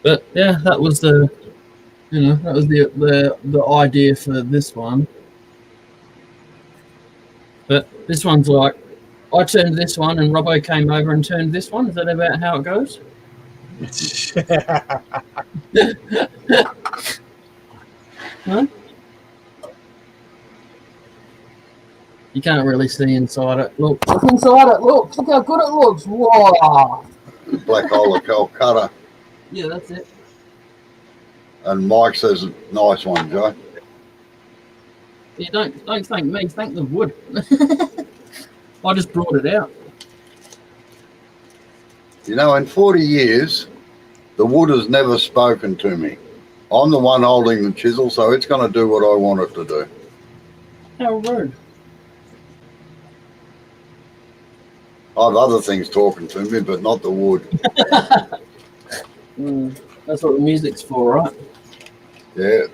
But yeah, that was the idea for this one. But this one's like, I turned this one and Robbo came over and turned this one. Is that about how it goes? Huh? You can't really see inside it. Look inside it. Look how good it looks. Wow. Black hole of Calcutta. Yeah, that's it. And Mike says, nice one, Joe. Yeah, don't thank me. Thank the wood. I just brought it out. You know, in 40 years, the wood has never spoken to me. I'm the one holding the chisel, so it's going to do what I want it to do. How rude. I have other things talking to me, but not the wood. That's what the music's for, right? Yeah.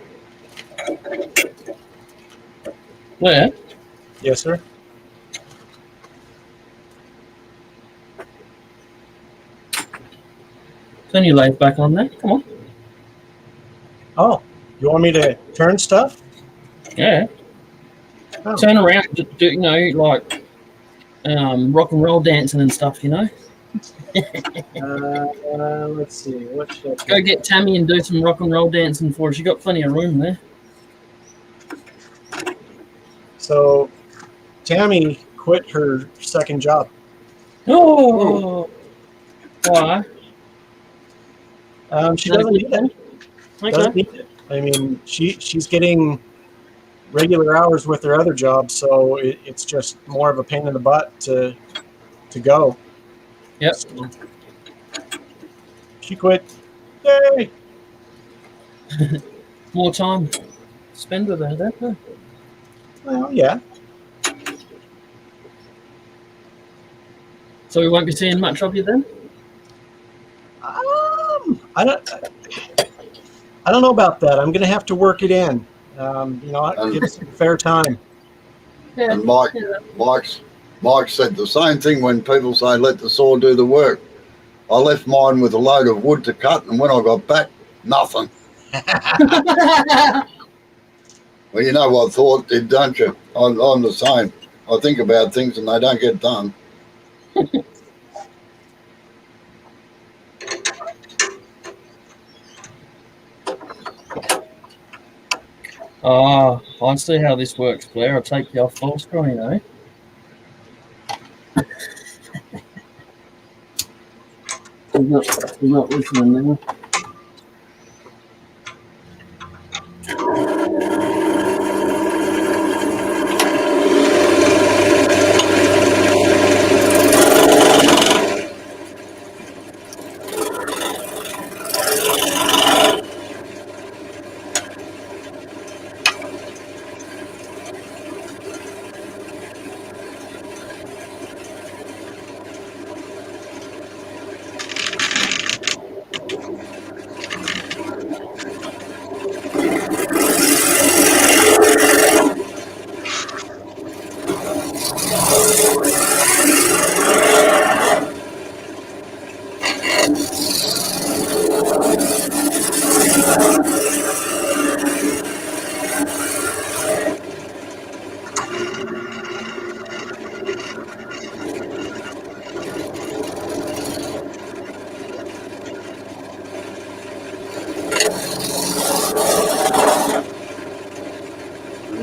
Yeah. Yes, sir. Turn your lathe back on there. Come on. Oh, you want me to turn stuff? Yeah. Oh. Turn around. Do, you know, like rock and roll dancing and stuff. You know. Let's see. What should I do? Go get Tammy and do some rock and roll dancing for her. She got plenty of room there. So, Tammy quit her second job. Oh. Why? She doesn't need it. Doesn't Okay. need it. I mean, she's getting regular hours with her other job, so it's just more of a pain in the butt to go. Yep. So, she quit. Yay! More time to spend with her, don't you? Well, yeah. So we won't be seeing much of you then? I don't know about that. I'm going to have to work it in. Give us some fair time. Yeah. And Mike said the same thing when people say, let the saw do the work. I left mine with a load of wood to cut, and when I got back, nothing. Well, you know what thought did, don't you? I'm the same. I think about things and they don't get done. Ah, I see how this works, Blair. I'll take you off full screen, eh? He's not listening now.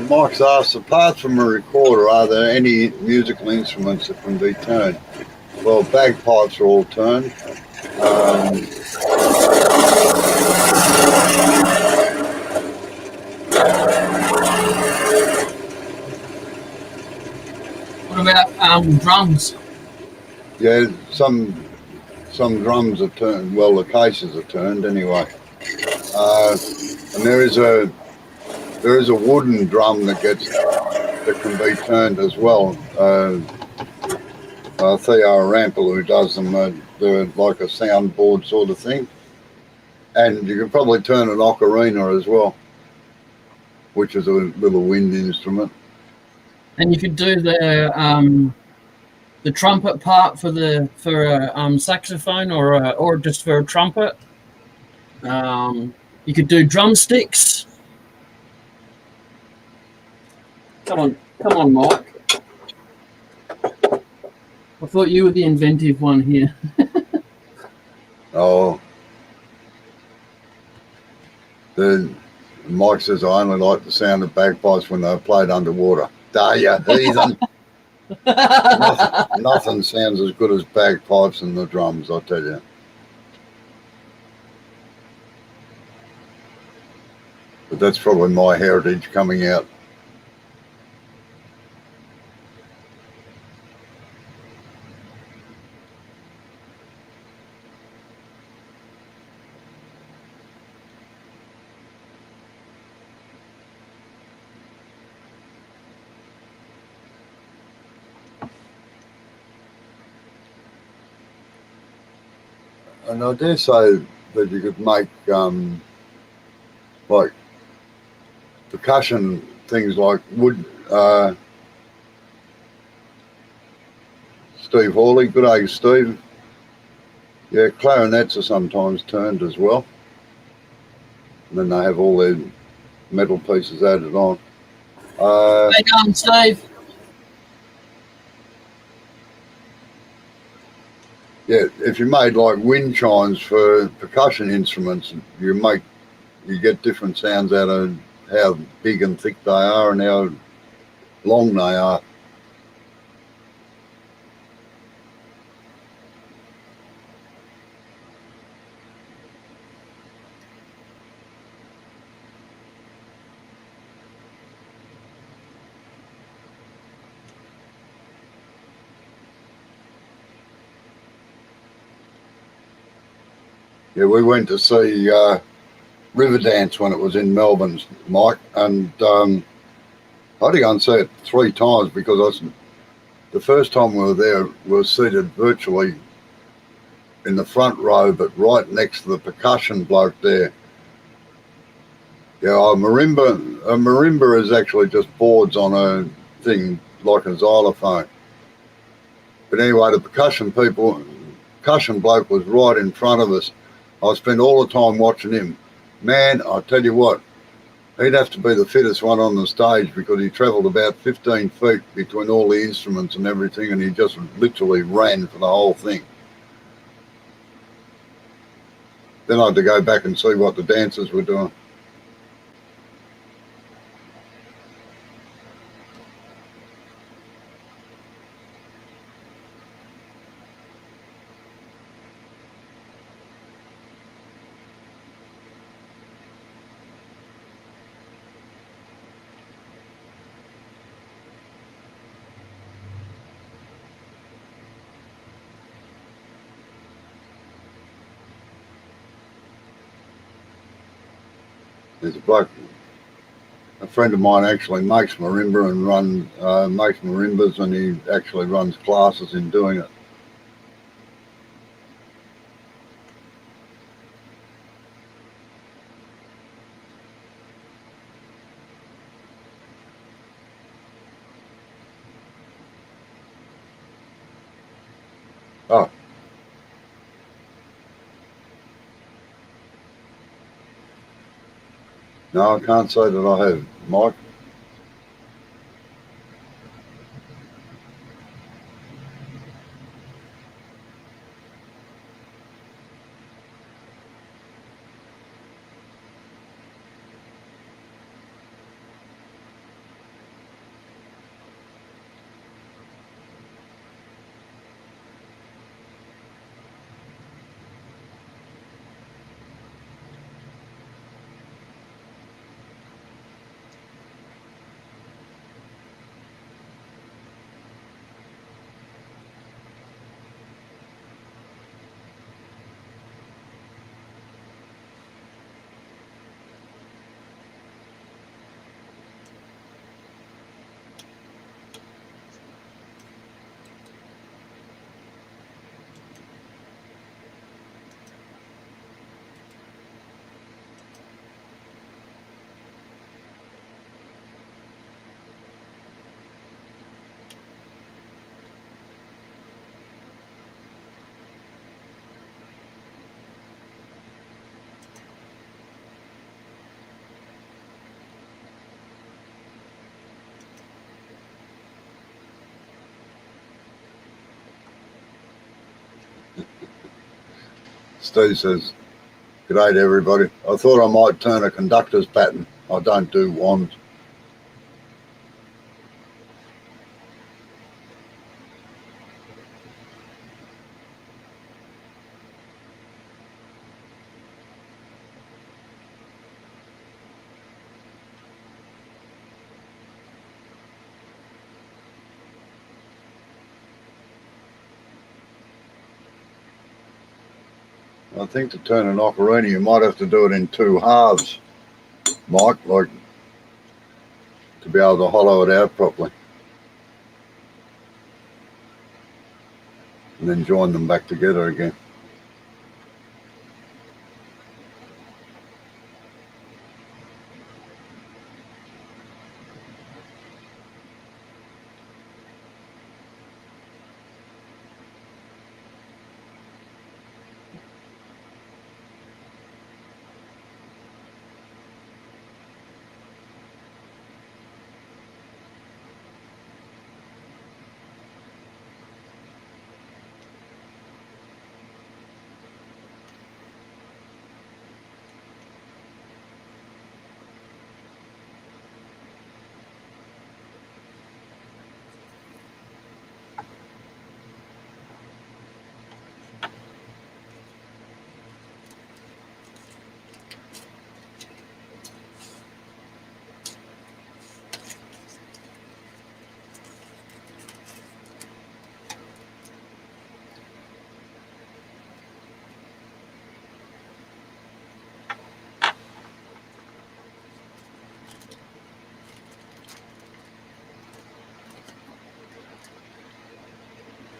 Mike's asked, apart from a recorder, are there any musical instruments that can be turned? Well, bagpipes are all turned. What about drums? Yeah, some drums are turned. Well, the cases are turned anyway. And there is a wooden drum that can be turned as well. Theo Rampel, who does them, they're like a soundboard sort of thing. And you can probably turn an ocarina as well, which is a little wind instrument. And you could do the trumpet part for a saxophone or just for a trumpet. You could do drumsticks. Come on, Mike. I thought you were the inventive one here. Oh, Mike says I only like the sound of bagpipes when they're played underwater. Da ya heathen! Nothing sounds as good as bagpipes and the drums, I tell you. But that's probably my heritage coming out. And I dare say that you could make like percussion things like wood. Steve Hawley, good day, Steve. Yeah, clarinets are sometimes turned as well. And then they have all their metal pieces added on. Hey, Steve. Yeah, if you made like wind chimes for percussion instruments, you get different sounds out of how big and thick they are and how long they are. Yeah, we went to see Riverdance when it was in Melbourne, Mike, and I had to go and see it 3 times because the first time we were there, we were seated virtually in the front row, but right next to the percussion bloke there. Yeah, a marimba is actually just boards on a thing like a xylophone. But anyway, the percussion bloke was right in front of us. I spent all the time watching him. Man, I tell you what, he'd have to be the fittest one on the stage because he travelled about 15 feet between all the instruments and everything, and he just literally ran for the whole thing. Then I had to go back and see what the dancers were doing. There's a friend of mine actually makes marimba and makes marimbas, and he actually runs classes in doing it. Oh. No, I can't say that I have, Mike. Steve says, "G'day to everybody. I thought I might turn a conductor's pattern. I don't do wands." I think to turn an ocarina, you might have to do it in two halves, Mike, like to be able to hollow it out properly. And then join them back together again.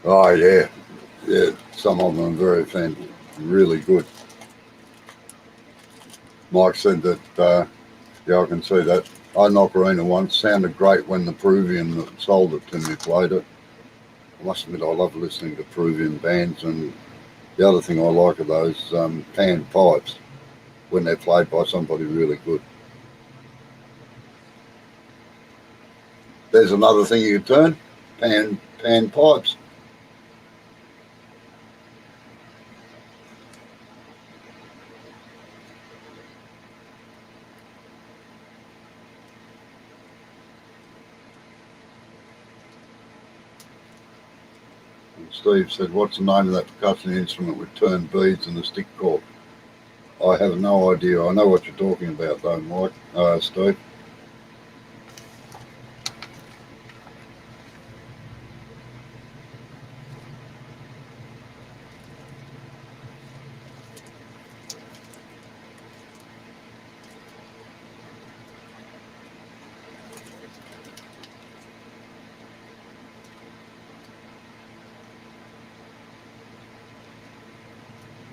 Oh yeah, yeah. Some of them are really good. Mike said that. Yeah, I can see that. I had an ocarina once. Sounded great when the Peruvian that sold it to me played it. I must admit, I love listening to Peruvian bands, and the other thing I like are those pan pipes when they're played by somebody really good. There's another thing you could turn, pan pipes. And Steve said, "What's the name of that percussion instrument with turned beads and a stick cord?" I have no idea. I know what you're talking about though, Mike, Steve.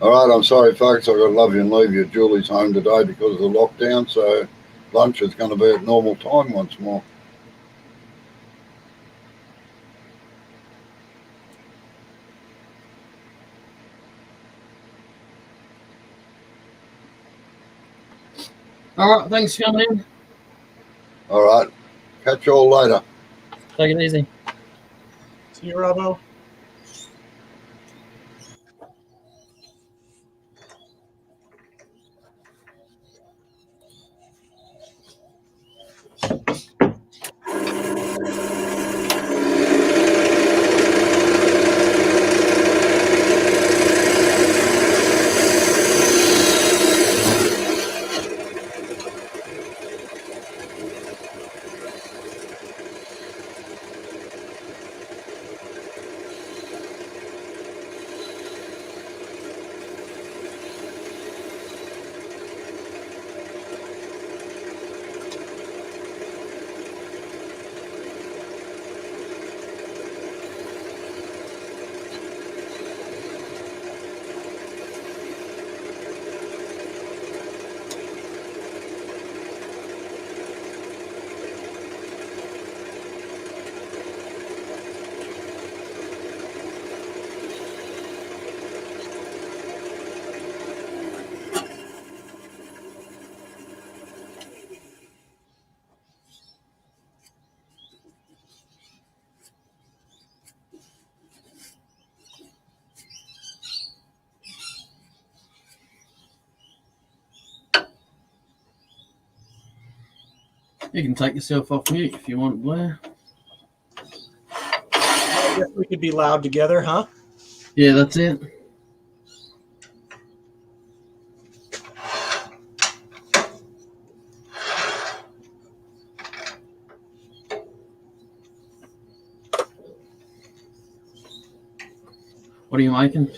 All right, I'm sorry, folks. I've got to love you and leave you. Julie's home today because of the lockdown, so lunch is going to be at normal time once more. All right, thanks for coming in. All right, catch you all later. Take it easy. See you, Robbo. You can take yourself off mute if you want, Blair. I guess we could be loud together, huh? Yeah, that's it. What are you making?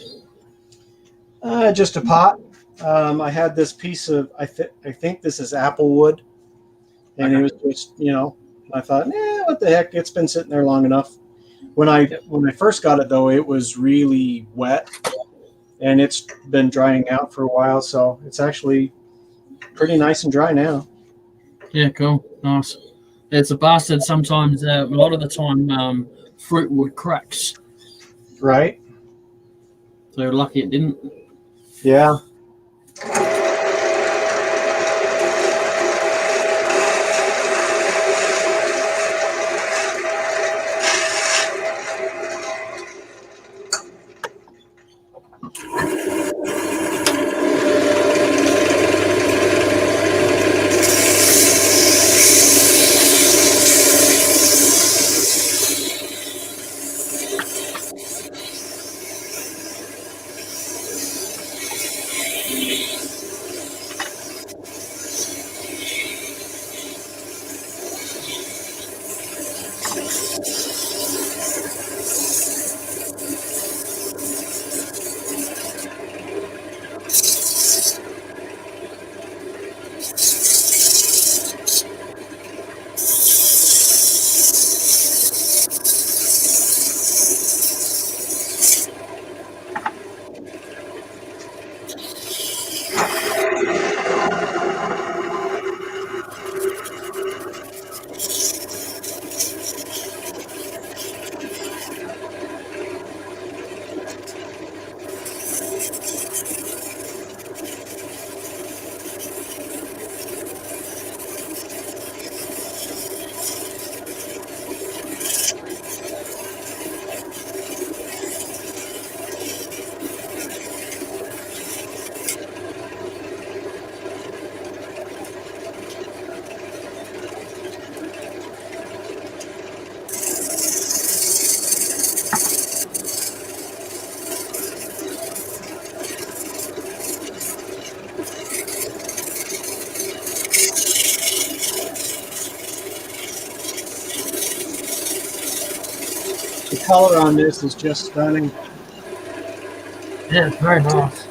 Just a pot. I had this piece of, I think this is apple wood. And Okay. it was just, I thought, what the heck? It's been sitting there long enough. When I first got it, though, it was really wet. And it's been drying out for a while. So it's actually pretty nice and dry now. Yeah, cool. Nice. It's a bastard sometimes. A lot of the time, fruit wood cracks. Right? So you're lucky it didn't. Yeah. The color on this is just stunning. Yeah, it's very nice.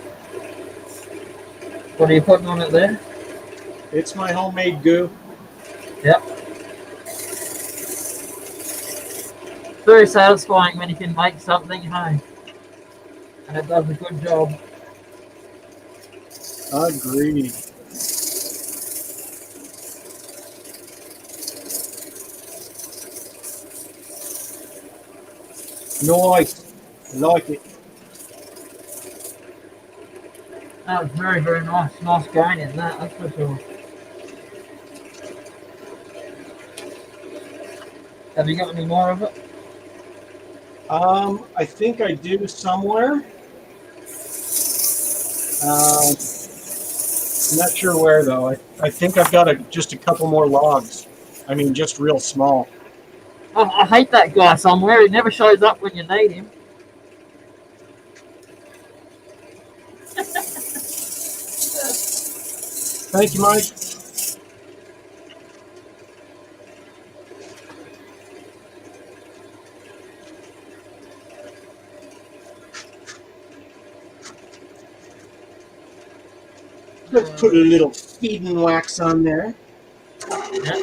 What are you putting on it there? It's my homemade goo. Yep. Very satisfying when you can make something, hey? And it does a good job. Agreed. Nice. Like it. That was very, very nice. Nice grain in that, that's for sure. Have you got any more of it? I think I do somewhere. I'm not sure where though. I think I've got just a couple more logs. I mean, just real small. I hate that guy somewhere. He never shows up when you need him. Thank you, Mike. Let's put a little feeding wax on there. Yeah.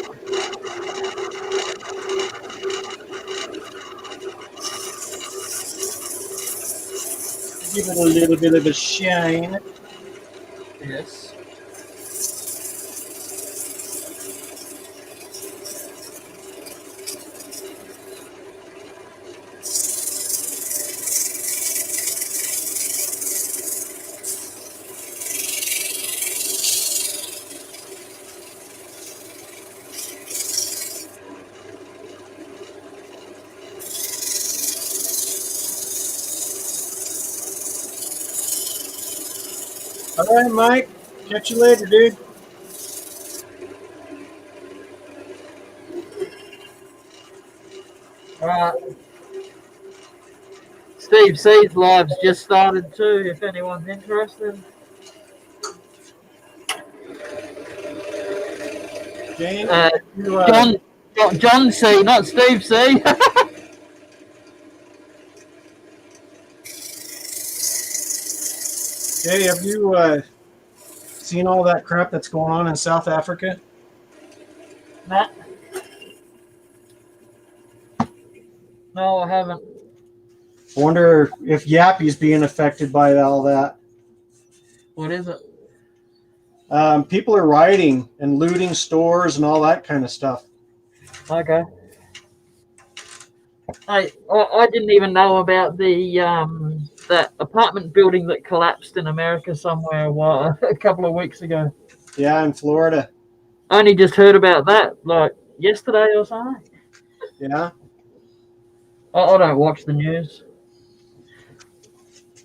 Give it a little bit of a shine. Yes. All right, Mike. Catch you later, dude. Right. Steve C's live's just started too, if anyone's interested. Jane, Uh, you, John C, not Steve C. Jay, have you seen all that crap that's going on in South Africa? Matt? No, I haven't. I wonder if Yappy's being affected by all that. What is it? People are rioting and looting stores and all that kind of stuff. Okay. Hey, I didn't even know about the that apartment building that collapsed in America somewhere a couple of weeks ago. Yeah, in Florida. I only just heard about that like yesterday or something. Yeah. I don't watch the news.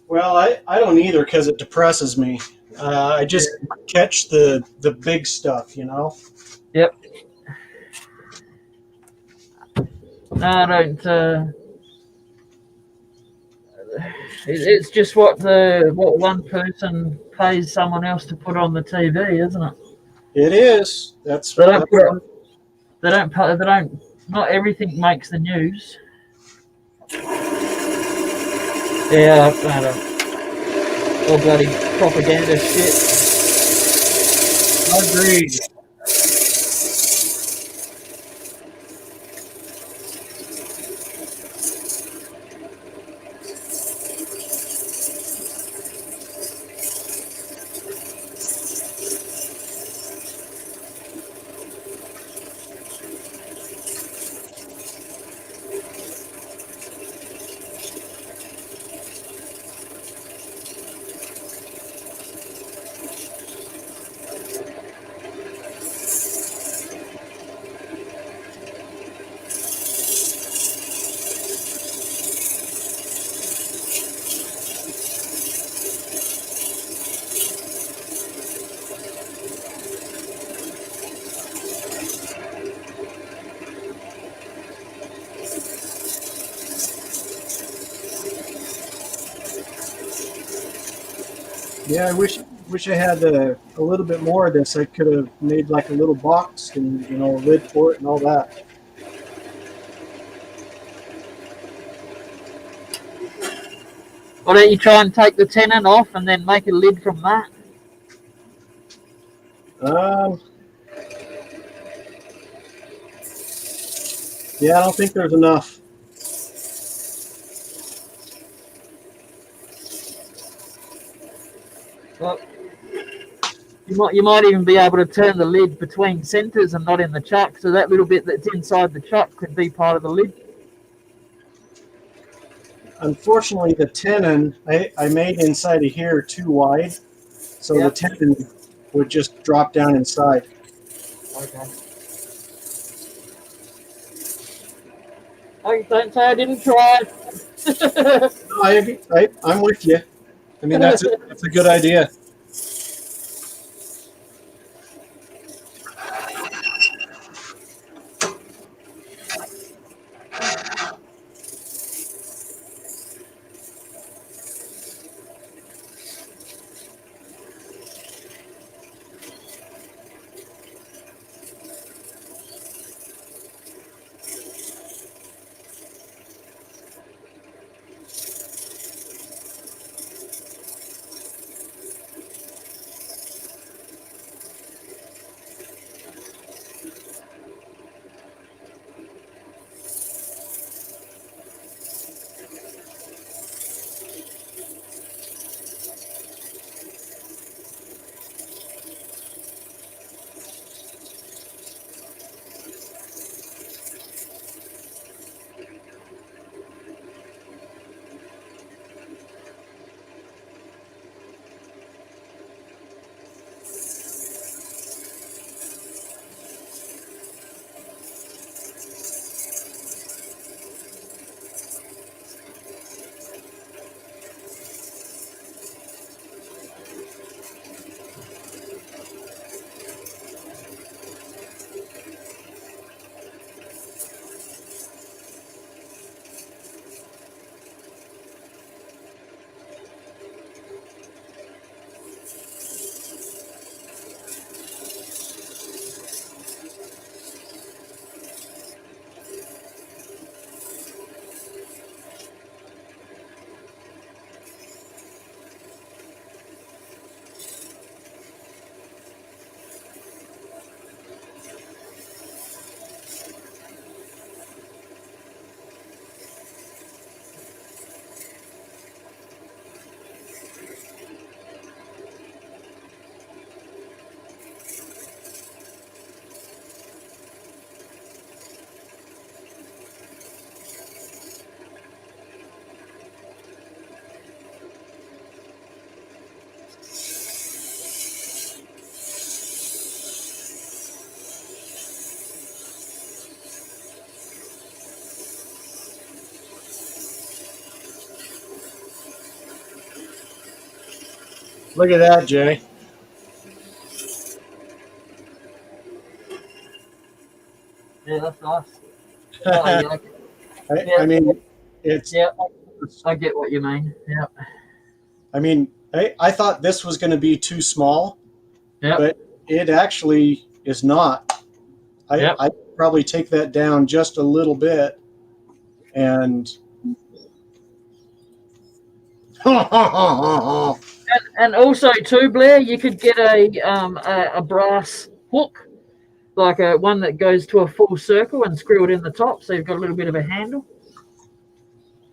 Well, I don't either because it depresses me. I just catch the big stuff, you know. Yep. No, I don't. It's just what one person pays someone else to put on the TV, isn't it? It is. That's They don't put it, they don't. They don't. Not everything makes the news. Yeah, I don't. All bloody propaganda shit. agreed. Yeah, I wish I had a little bit more of this. I could have made like a little box and a lid for it and all that. Why don't you try and take the tenon off and then make a lid from that? Yeah, I don't think there's enough. Well, you might even be able to turn the lid between centers and not in the chuck, so that little bit that's inside the chuck could be part of the lid. Unfortunately, the tenon I made inside of here too wide, so Yep. the tenon would just drop down inside. Okay. Oh, don't say I didn't try. No, I'm with you. I mean, that's a good idea. Look at that, Jay. Yeah, that's nice. Oh, yeah, I mean, it's. yeah, I get what you mean. Yeah. I mean, I thought this was going to be too small, Yep. but it actually is not. Yep. I probably take that down just a little bit, and And also too, Blair, you could get a brass hook, like a one that goes to a full circle, and screw it in the top, so you've got a little bit of a handle.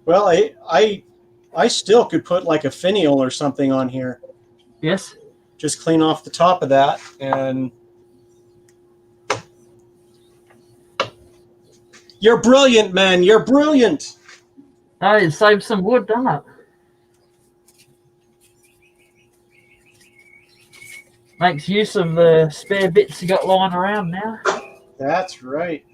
well, I still could put like a finial or something on here. Yes. Just clean off the top of that, and you're brilliant, man. You're brilliant. Oh, it saves some wood, doesn't it? Makes use of the spare bits you got lying around now. That's right.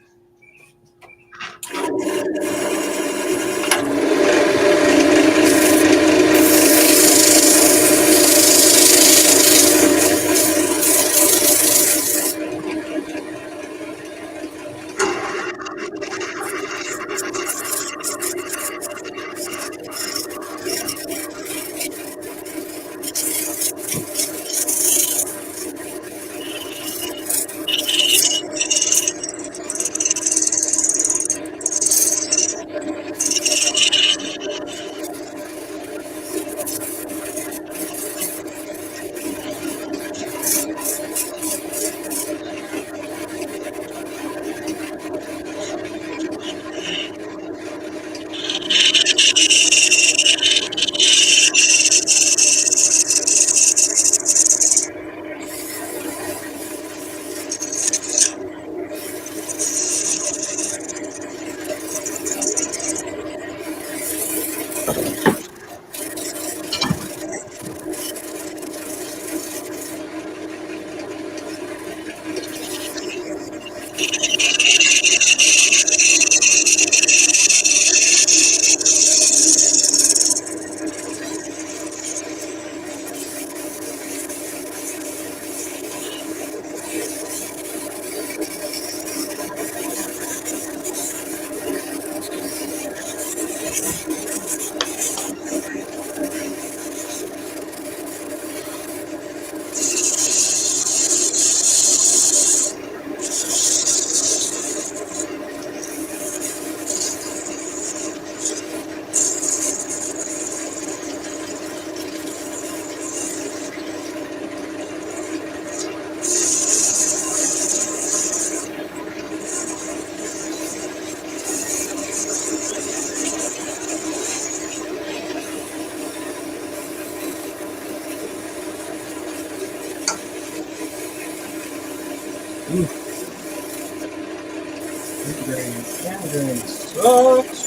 Ingrain sucks.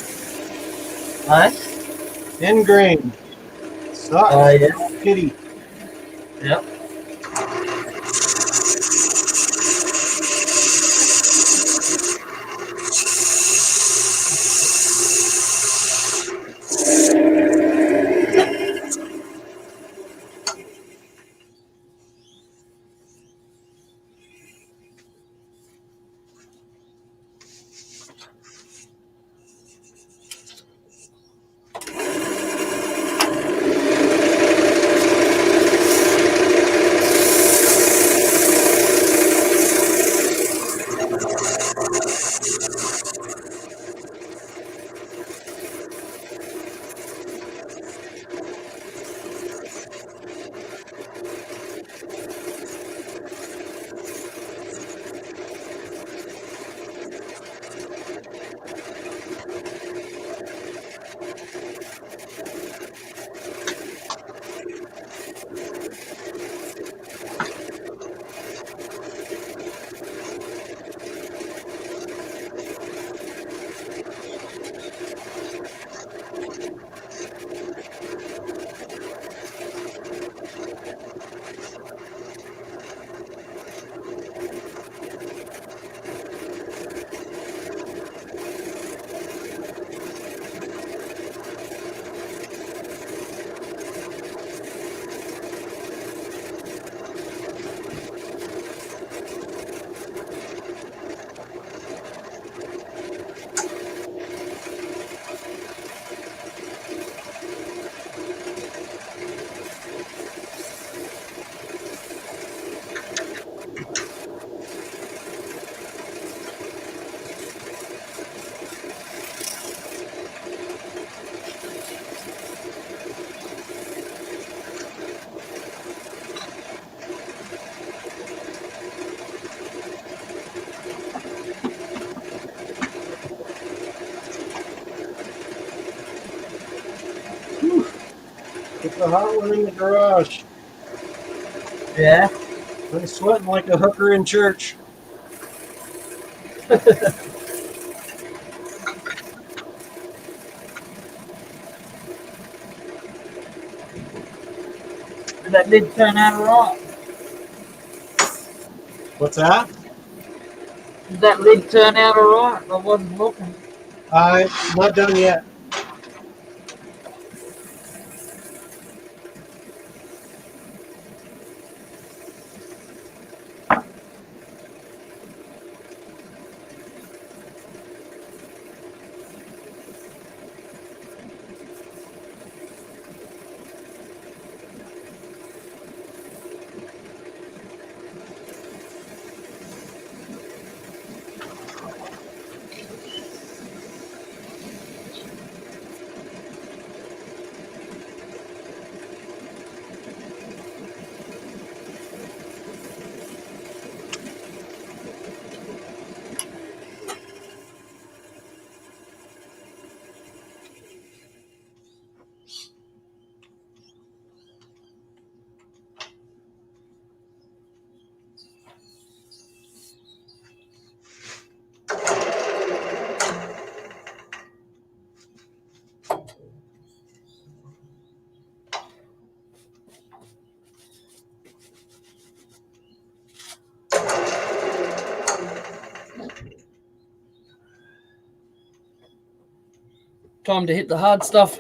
Nice. Ingrain sucks. Oh, yeah. Pity. Yep. It's a hot one in the garage. Yeah. I'm sweating like a hooker in church. That did turn out all right. What's that? Did that lid turn out all right? I wasn't looking. Not done yet. Time to hit the hard stuff.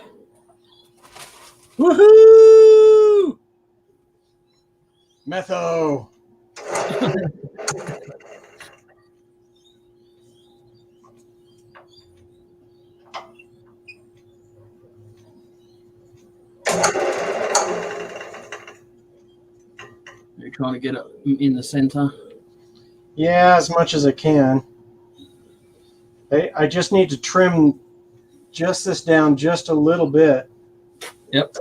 Woohoo! Metho. You're trying to get it in the center. Yeah, as much as I can. I just need to trim just this down just a little bit. Yep.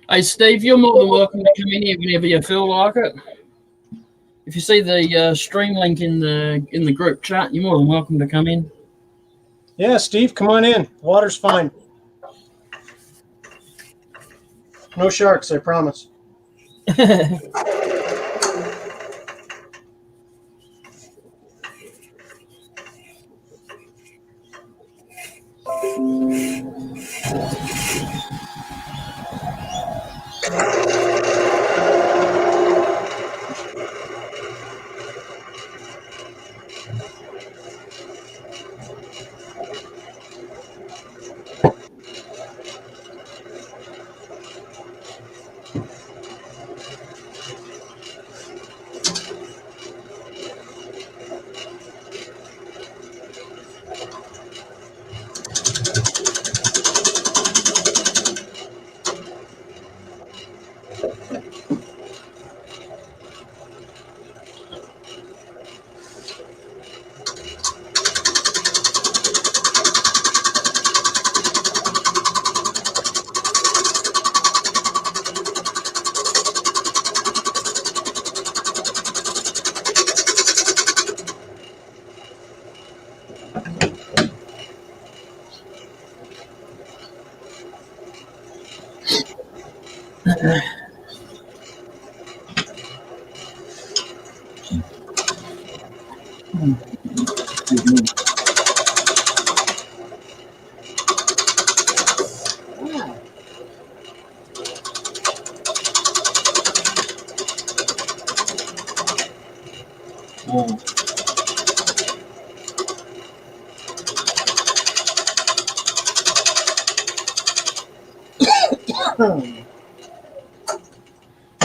Hey, Steve, you're more than welcome to come in here whenever you feel like it. If you see the stream link in the group chat, you're more than welcome to come in. Yeah, Steve, come on in. Water's fine. No sharks, I promise.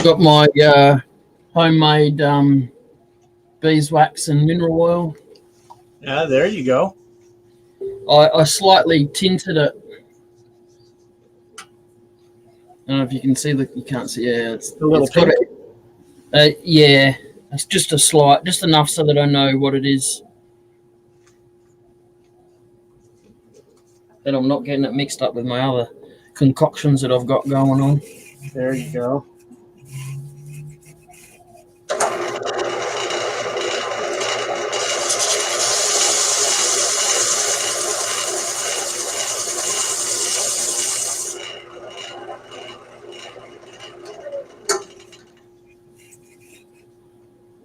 Got my homemade beeswax and mineral oil. Yeah, there you go. I slightly tinted it. I don't know if you can see you can't see. Yeah, it's The little it's got it. Yeah, it's just a slight, just enough so that I know what it is. That I'm not getting it mixed up with my other. concoctions that I've got going on. There you go.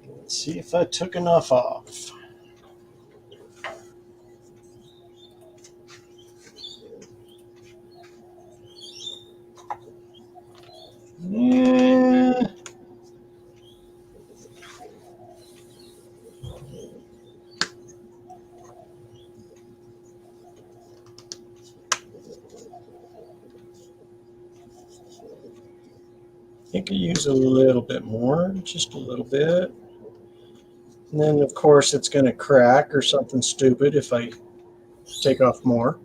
Let's see if I took enough off. Yeah. I think I use a little bit more, just a little bit. And then, of course, it's going to crack or something stupid if I take off more.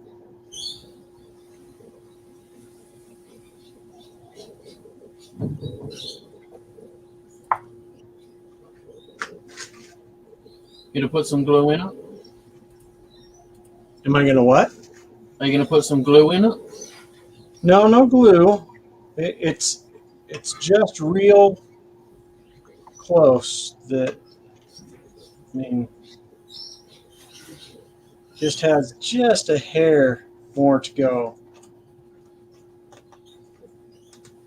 You gonna put some glue in it? Am I going to what? Are you gonna put some glue in it? No, no glue. It's just real close that, I mean, just has just a hair more to go.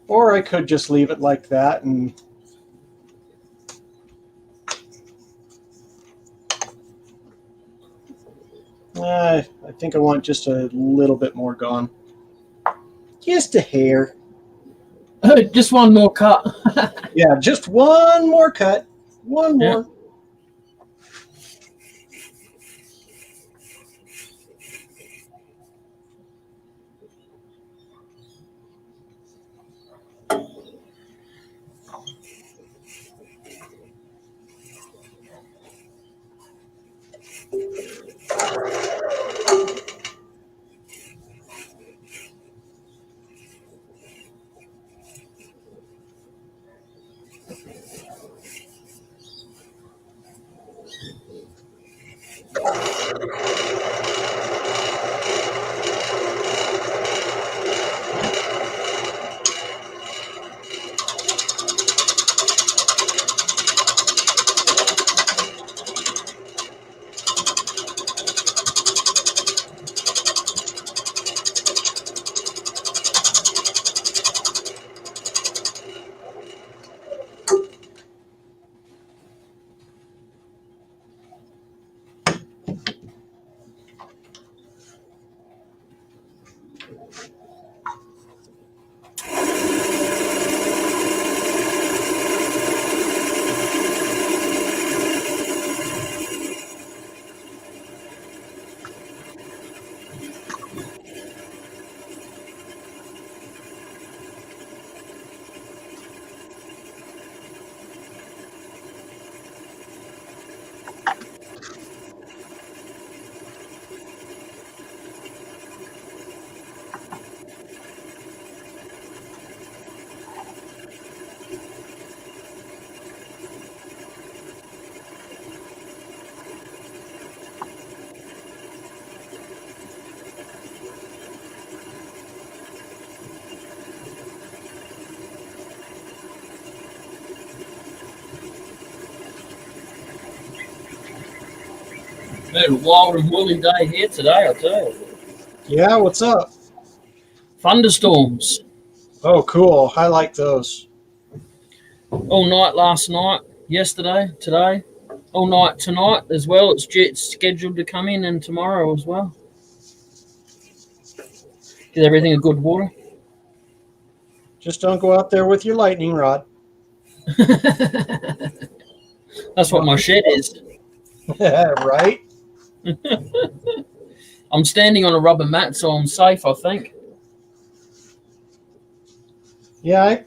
Or I could just leave it like that and I think I want just a little bit more gone. Just a hair. Just one more cut. Yeah, just one more cut. One more. Been a wild and woolly day here today, I tell you. Yeah, what's up? Thunderstorms Oh, cool. I like those. all night last night, yesterday, today, all night tonight as well. It's scheduled to come in and tomorrow as well. Give everything a good water. Just don't go out there with your lightning rod. That's what my shed is. Right? I'm standing on a rubber mat, so I'm safe, I think. Yeah,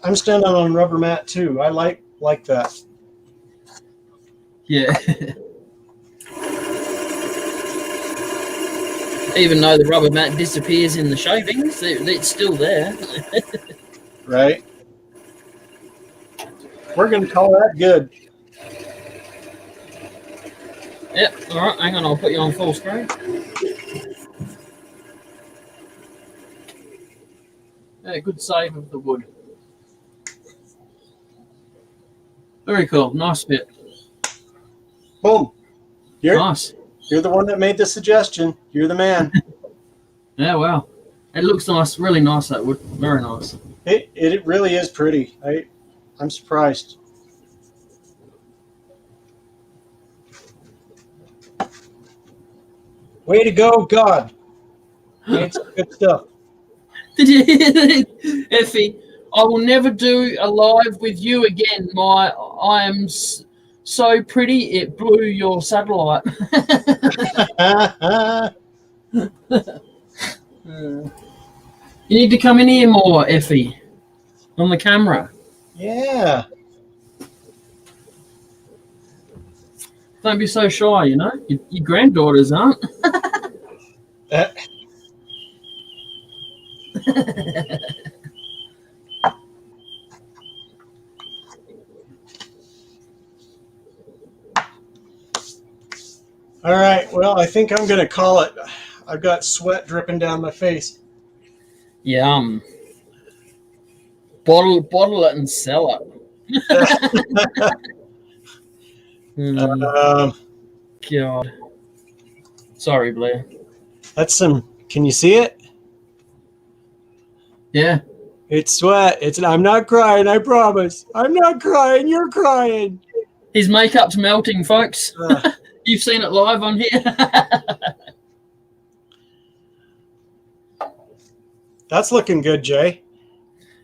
I'm standing on a rubber mat too. I like that. Yeah. Even though the rubber mat disappears in the shavings, it's still there. Right? We're going to call that good. Yep. All right. Hang on. I'll put you on full screen. Yeah, good save of the wood. Very cool. Nice bit. Boom. You're Nice. you're the one that made the suggestion. You're the man. Yeah, wow. It looks nice. Really nice, that wood. Very nice. It really is pretty. I'm surprised. Way to go, God. Made some good stuff. Did you hear that? Effie, I will never do a live with you again. I am so pretty, it blew your satellite. You need to come in here more, Effie, on the camera. Yeah. Don't be so shy, you know. Your granddaughters aren't. All right. Well, I think I'm going to call it. I've got sweat dripping down my face. Yum. Bottle it and sell it. Um, God. Sorry, Blair. that's some. Can you see it? Yeah. It's sweat. I'm not crying. I promise. I'm not crying. You're crying. His makeup's melting, folks. You've seen it live on here. That's looking good, Jay.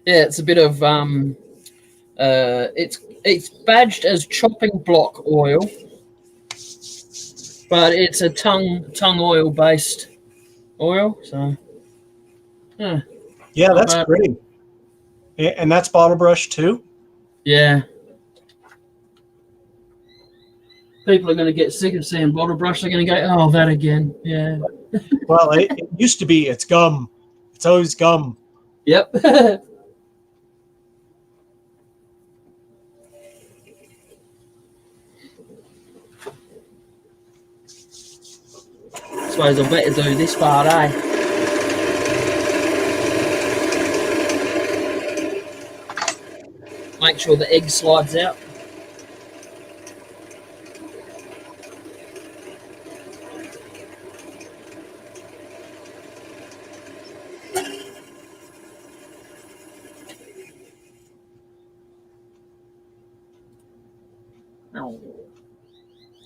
Yeah, it's a bit of it's badged as chopping block oil, but it's a tongue oil based oil. So yeah, Yeah, Not that's bad. pretty. And that's bottle brush too. yeah. People are going to get sick of seeing bottle brush. They're going to go, oh, that again. Yeah. Well, it used to be. It's gum. It's always gum. Yep. Suppose I better do this part, eh? Make sure the egg slides out.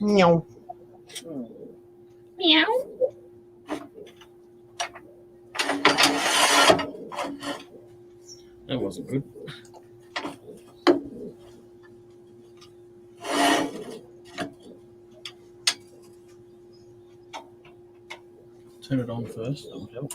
Meow. Meow. That wasn't good. Turn it on first. That would help.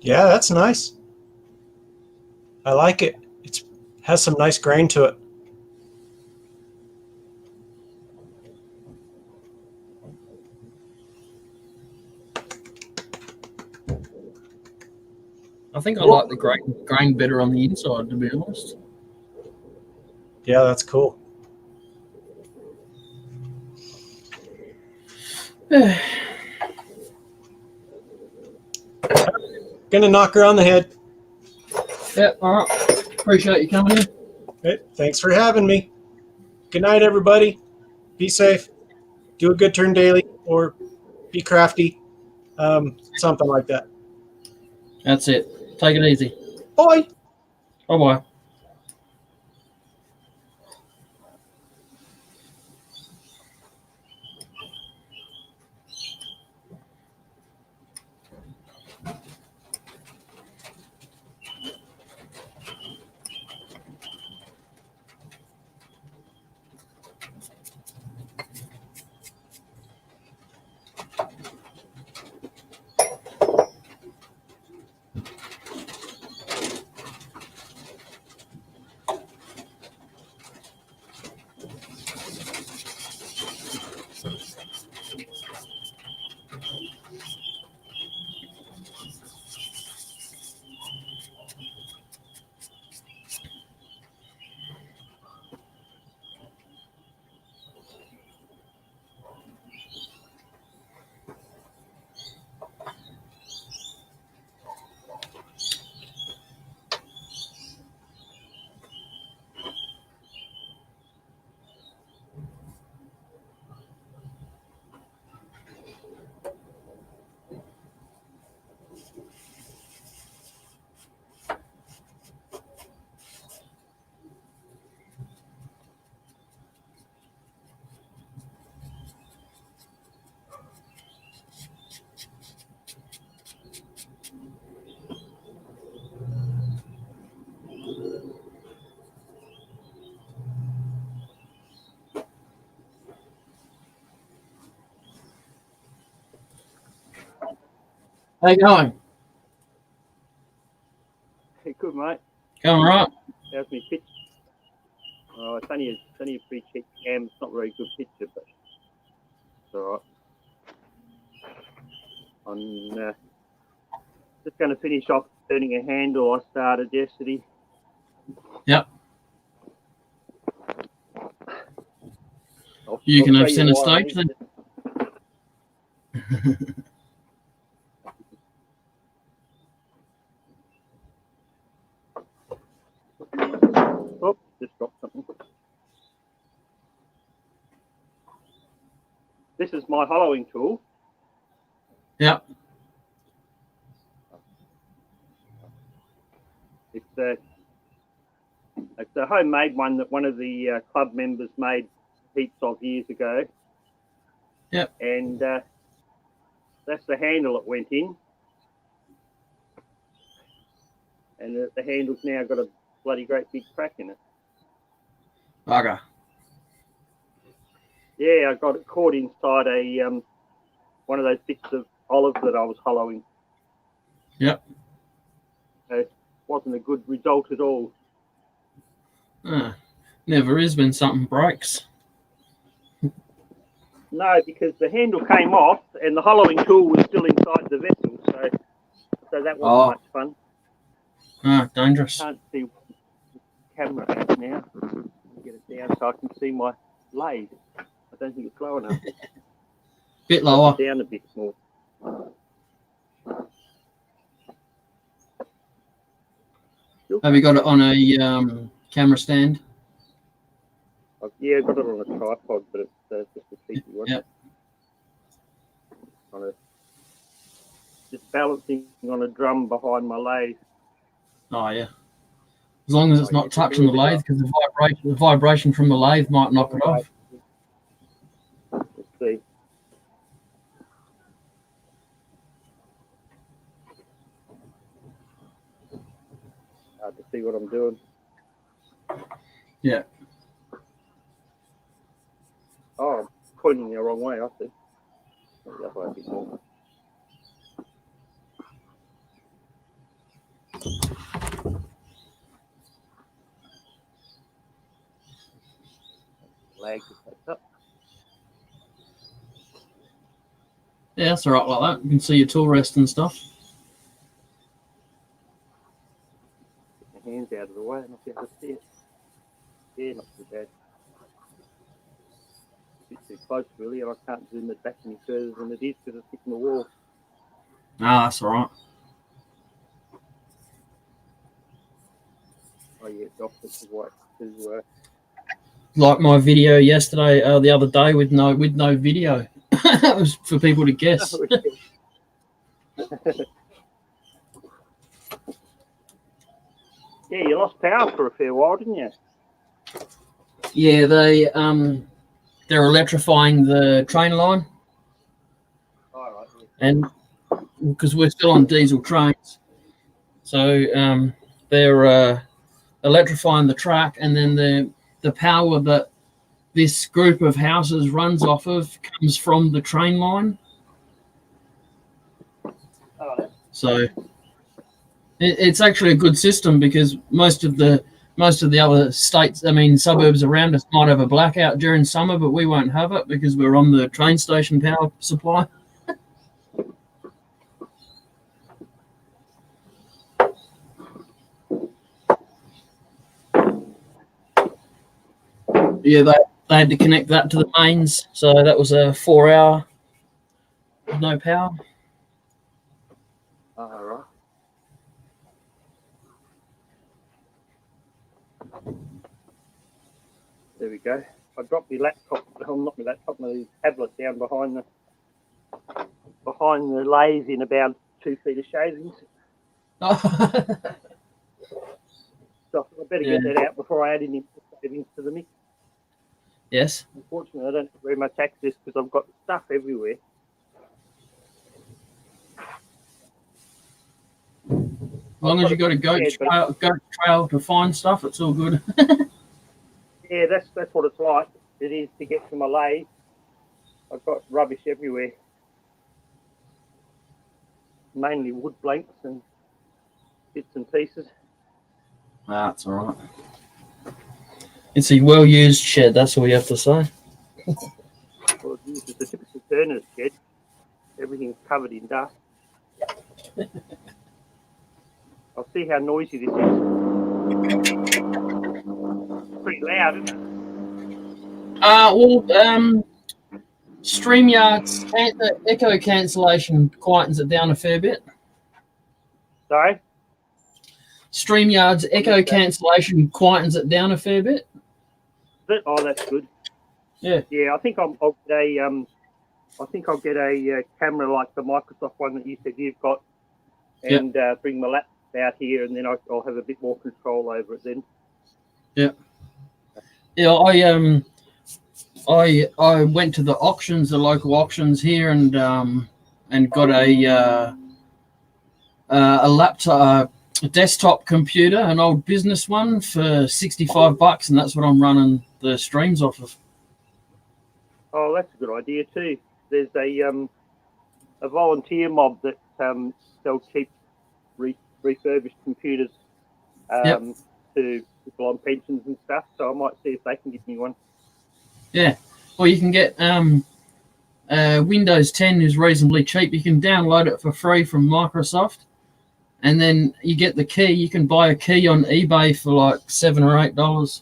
Yeah, that's nice. I like it. It has some nice grain to it. I think I like the grain better on the inside, to be honest. Yeah, that's cool. Gonna knock her on the head. Yeah, all right. Appreciate you coming in. Okay, thanks for having me. Good night, everybody. Be safe. Do a good turn daily, or be crafty. Something like that. That's it. Take it easy. Bye. Bye-bye. How you going? Hey, good, mate. Going all right? How's my pitch? Oh, it's only a pretty cheap cam. It's not a very good picture, but it's all right. I'm just going to finish off turning a handle I started yesterday. Yep. You I'll can show have you center why. stage then. Oh, just dropped something. This is my hollowing tool. Yep. It's a homemade one that one of the club members made heaps of years ago. Yep. And that's the handle it went in. And the handle's now got a bloody great big crack in it. Okay. Yeah, I got it caught inside a one of those bits of olive that I was hollowing. Yep. So it wasn't a good result at all. Never is when something breaks. No, because the handle came off and the hollowing tool was still inside the vessel, so that wasn't much fun. Dangerous. Can't see the camera out now. I'll get it down so I can see my lathe. I don't think it's low enough. Bit lower. Down a bit more. Have you got it on a camera stand? Yeah, I got it on a tripod, but it's just a cheapy one. Yep. Just balancing on a drum behind my lathe. Oh yeah. As long as it's not touching the lathe, because the vibration from the lathe might knock it off. Let's see. Hard to see what I'm doing. Yeah. Oh, I'm pointing the wrong way, I see. Maybe that way a bit more. Lag just popped up. Yeah, that's all right like that. You can see your tool rest and stuff. Get my hands out of the way and I'll be able to see it. Yeah, not too bad. A bit too close really, and I can't zoom it back any further than it is because it's hitting the wall. Ah, that's all right. Oh yeah, Doc, this is what to Like my video yesterday, the other day with no video. It was for people to guess. Yeah, you lost power for a fair while, didn't you? Yeah, they're electrifying the train line, All right. Yeah. and because we're still on diesel trains, so they're electrifying the track, and then the power that this group of houses runs off of comes from the train line. Oh, So it's actually a good system because most of the other states, I mean suburbs around us, might have a blackout during summer, but we won't have it because we're on the train station power supply. Yeah, they had to connect that to the mains, so that was a 4 hour with no power. all right. There we go. I dropped my laptop, not my laptop, my tablet down behind the lathe in about 2 feet of shavings. So I better get that out before I add any shavings to the mix. Yes. Unfortunately, I don't have very much access because I've got stuff everywhere. As long as you got a goat trail to find stuff, it's all good. Yeah, that's what it's like. It is to get to my lathe. I've got rubbish everywhere. Mainly wood blanks and bits and pieces. That's all right. It's a well-used shed, that's all you have to say. Well, it's a typical turner's shed. Everything's covered in dust. I'll see how noisy this is. Pretty loud, isn't it? StreamYard's the echo cancellation quietens it down a fair bit. Sorry? StreamYard's echo cancellation quietens it down a fair bit. Oh, that's good. Yeah. Yeah, I think I'll get a camera like the Microsoft one that you said you've got, and bring my laptop out here, and then I'll have a bit more control over it then. Yeah. Yeah, I went to the auctions, the local auctions here, and got a laptop, a desktop computer, an old business one for $65, and that's what I'm running the streams off of. Oh, that's a good idea too. There's a volunteer mob that sell cheap refurbished computers to people on pensions and stuff. So I might see if they can give me one. Yeah, well, you can get Windows 10 is reasonably cheap. You can download it for free from Microsoft, and then you get the key. You can buy a key on eBay for like $7 or $8.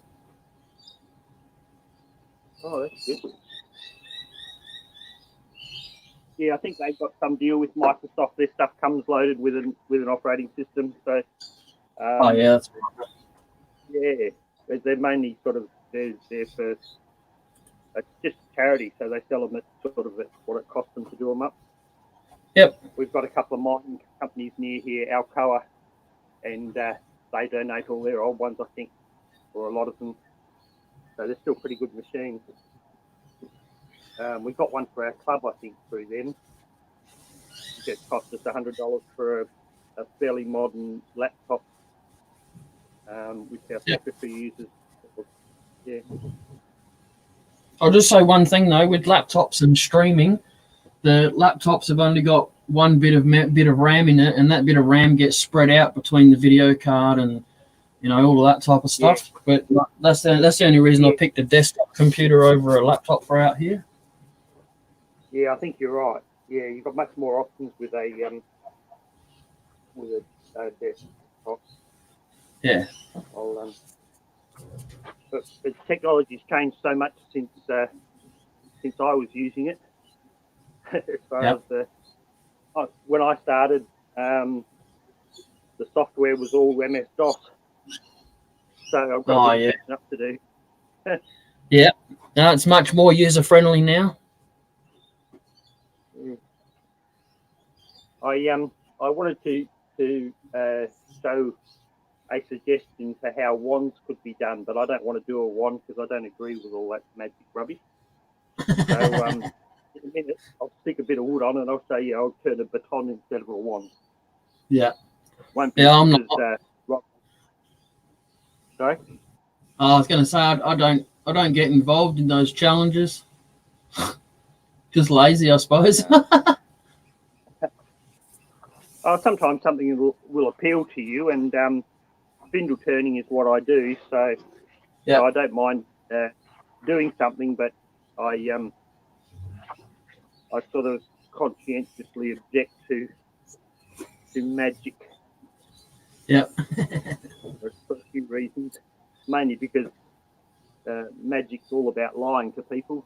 Oh, that's good. Yeah, I think they've got some deal with Microsoft. Their stuff comes loaded with an operating system. So. Oh yeah, that's right. Yeah, they're mainly sort of they're for it's just charity, so they sell them at sort of at what it costs them to do them up. Yep. We've got a couple of mining companies near here, Alcoa, and they donate all their old ones, I think, or a lot of them. So they're still pretty good machines. We've got one for our club, I think, through them. It cost us $100 for a fairly modern laptop, which our secretary uses. Yeah. I'll just say one thing though, with laptops and streaming, the laptops have only got one bit of RAM in it, and that bit of RAM gets spread out between the video card and you know, all of that type of stuff. But that's the only reason I picked a desktop computer over a laptop for out here. Yeah, I think you're right. Yeah, you've got much more options with a desktop. Yeah. But technology's changed so much since I was using it. As far Yep. as when I started, the software was all MS DOS, so I've got a bit of catching up to do. Yeah. No, it's much more user friendly now. I wanted to show a suggestion for how wands could be done, but I don't want to do a wand because I don't agree with all that magic rubbish. So in a minute, I'll stick a bit of wood on and I'll show you I'll turn a baton instead of a wand. Yeah. Won't be I'm not. Sorry? I was going to say I don't get involved in those challenges. Just lazy, I suppose. Sometimes something will appeal to you, and spindle turning is what I do. So, so I don't mind doing something, but I sort of conscientiously object to magic. Yeah. For a few reasons, mainly because magic's all about lying to people.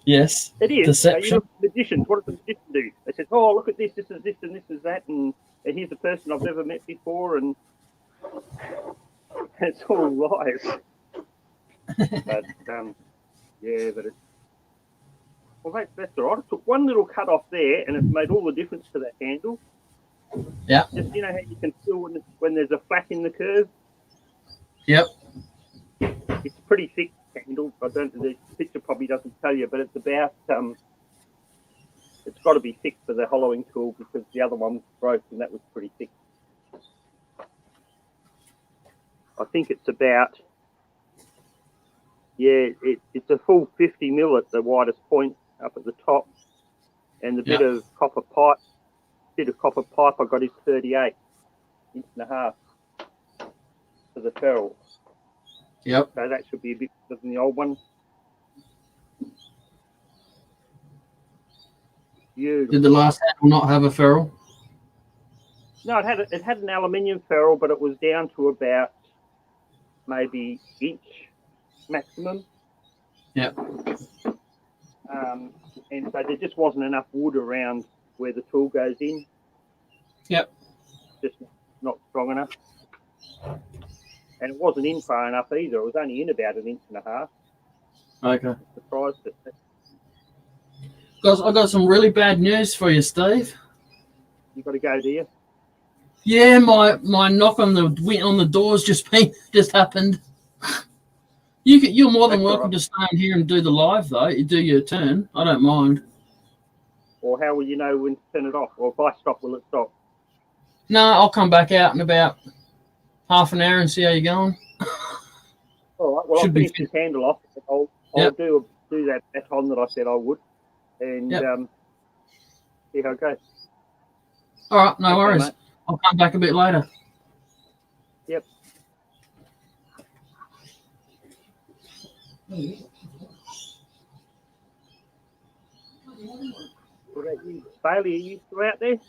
Yes. It is. Deception. You look at magicians. What does the magician do? They say, "Oh, look at this. This is this, and this is that, and here's a person I've never met before," and it's all lies. But but it's that's all right. I took one little cut off there, and it's made all the difference to that handle. Yeah. Just how you can feel when there's a flap in the curve. Yep. It's pretty thick handle. The picture probably doesn't tell you, but it's about it's got to be thick for the hollowing tool because the other one broke and that was pretty thick. I think it's about it's a full 50 mil at the widest point up at the top, and the bit of copper pipe I got is 38 inch and a half for the ferrule. Yep. So that should be a bit better than the old one. Beautiful. Did the last handle not have a ferrule? No, it had an aluminium ferrule, but it was down to about maybe inch maximum. Yep. And so there just wasn't enough wood around where the tool goes in. Yep. Just not strong enough. And it wasn't in far enough either. It was only in about an inch and a half. Okay. I'm surprised at that. Guys, I got some really bad news for you, Steve. You got to go, do you? Yeah, my knock on the doors just happened. You're more than welcome to stay in here and do the live though. You do your turn. I don't mind. Or how will you know when to turn it off? Or if I stop, will it stop? No, I'll come back out in about half an hour and see how you're going. All right. Well, I'll Should be finish this handle off. I'll do that baton that I said I would, and see how it goes. All right, no worries. Mate. I'll come back a bit later. Yep. What about you, Bailey? Are you still out there?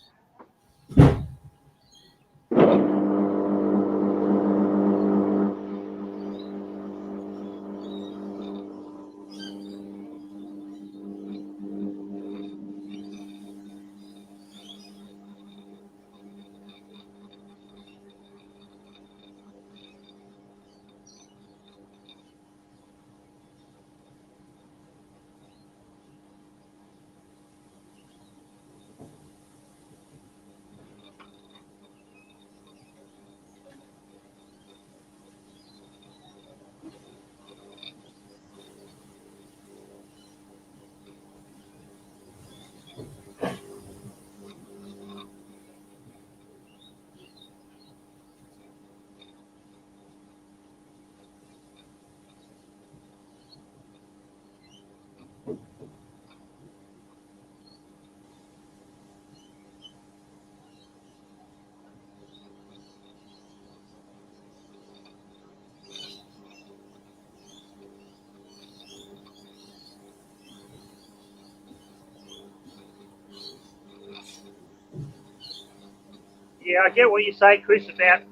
Yeah, I get what you say, Chris, about.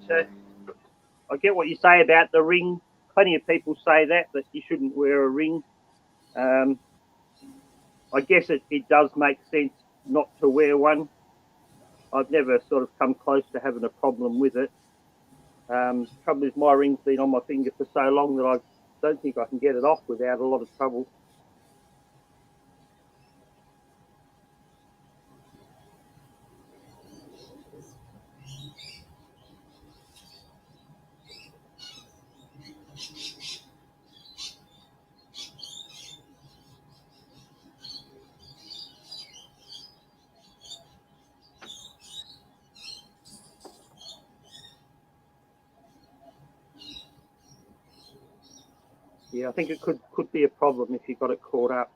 I get what you say about the ring. Plenty of people say that you shouldn't wear a ring. I guess it does make sense not to wear one. I've never sort of come close to having a problem with it. Trouble is, my ring's been on my finger for so long that I don't think I can get it off without a lot of trouble. Yeah, I think it could be a problem if you got it caught up,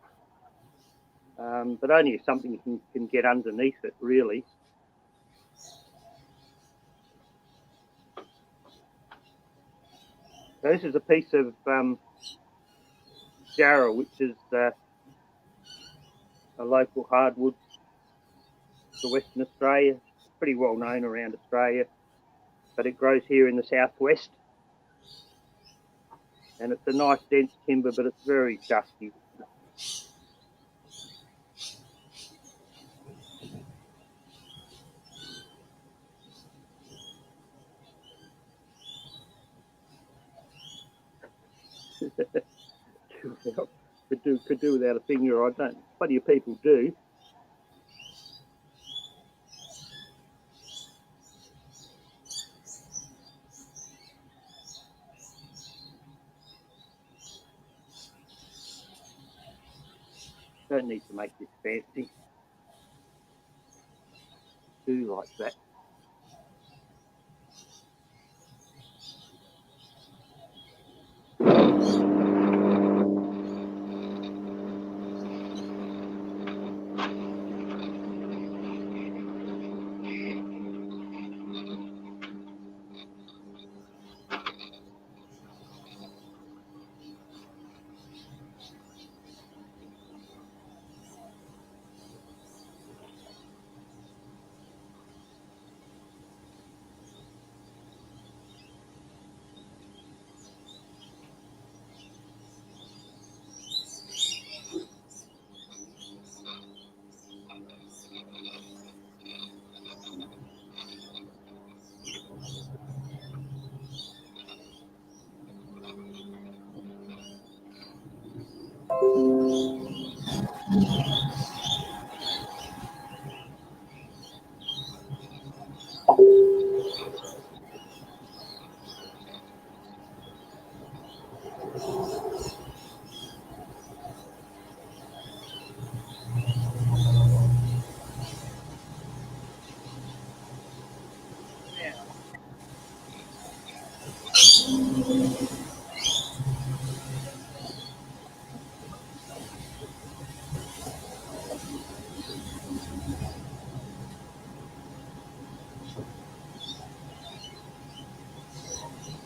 but only if something can get underneath it, really. So this is a piece of jarrah, which is a local hardwood for Western Australia. It's pretty well known around Australia, but it grows here in the southwest. And it's a nice dense timber, but it's very dusty. could do without a finger. I don't. Plenty of people do. Don't need to make this fancy. Do like that.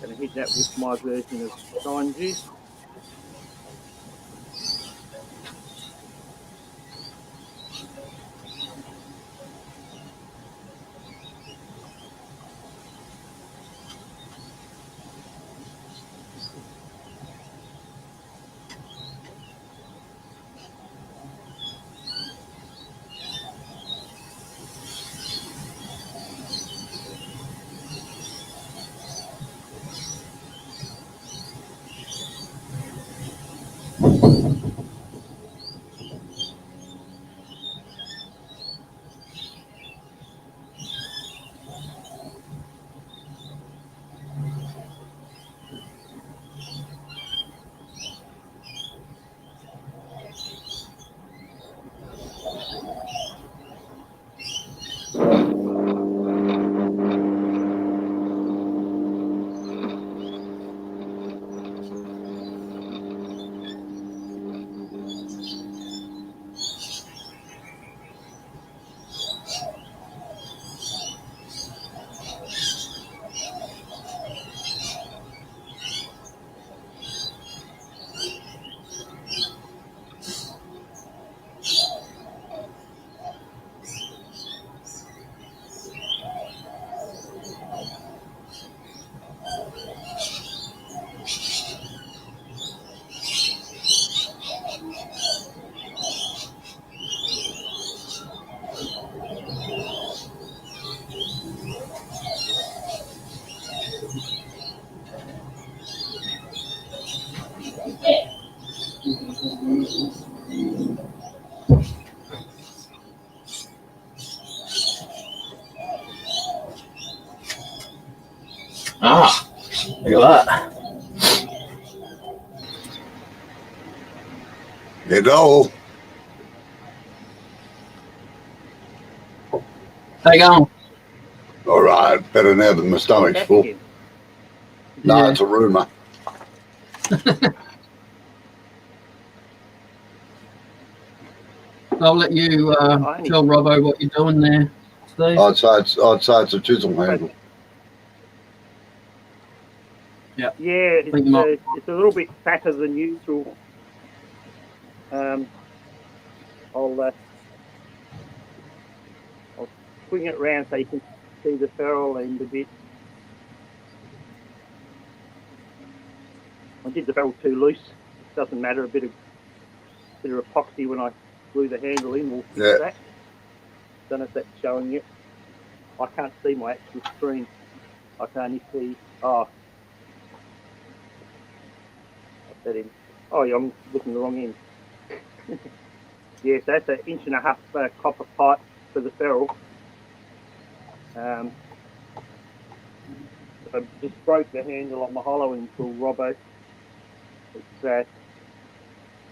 Going to hit that with my version of Shine Juice. You know, They go. all right, better now that my stomach's full. Again. No, Yeah. it's a rumour. I'll let you tell Robbo what you're doing there, Steve. I'd say it's a chisel handle. Yeah, Think you might- it's a little bit fatter than usual. I'll swing it around so you can see the ferrule end a bit. I did the ferrule too loose. It doesn't matter. A bit of epoxy when I glue the handle in will fix Yeah. that. Don't know if that's showing yet. I can't see my actual screen. I can only see. What's that in? Oh, yeah, I'm looking the wrong end. Yes, that's an 1.5 inch copper pipe for the ferrule. I just broke the handle on my hollowing tool, Robbo. It's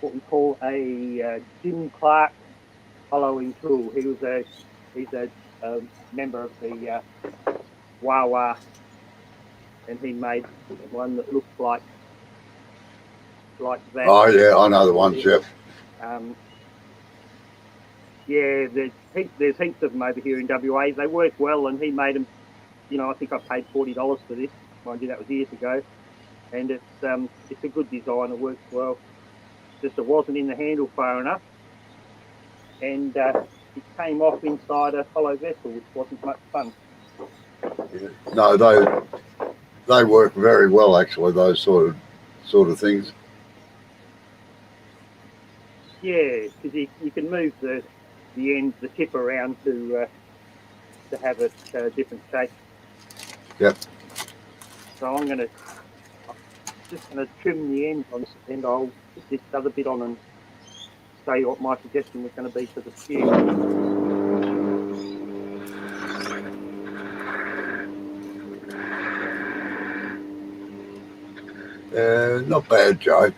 what we call a Jim Clark hollowing tool. He's a member of the Wawa, and he made one that looks like that. Oh yeah, I know the ones. Yep. Yeah, there's heaps of them over here in WA. They work well, and he made them. You know, I think I paid $40 for this. Mind you, that was years ago, and it's a good design. It works well. Just it wasn't in the handle far enough, and it came off inside a hollow vessel, which wasn't much fun. No, they work very well actually. Those sort of things. Yeah, because you can move the end, the tip around to have it different shape. Yep. So I'm just gonna trim the end on this, and I'll put this other bit on and show you what my suggestion was going to be for the skew. Not bad, Joe.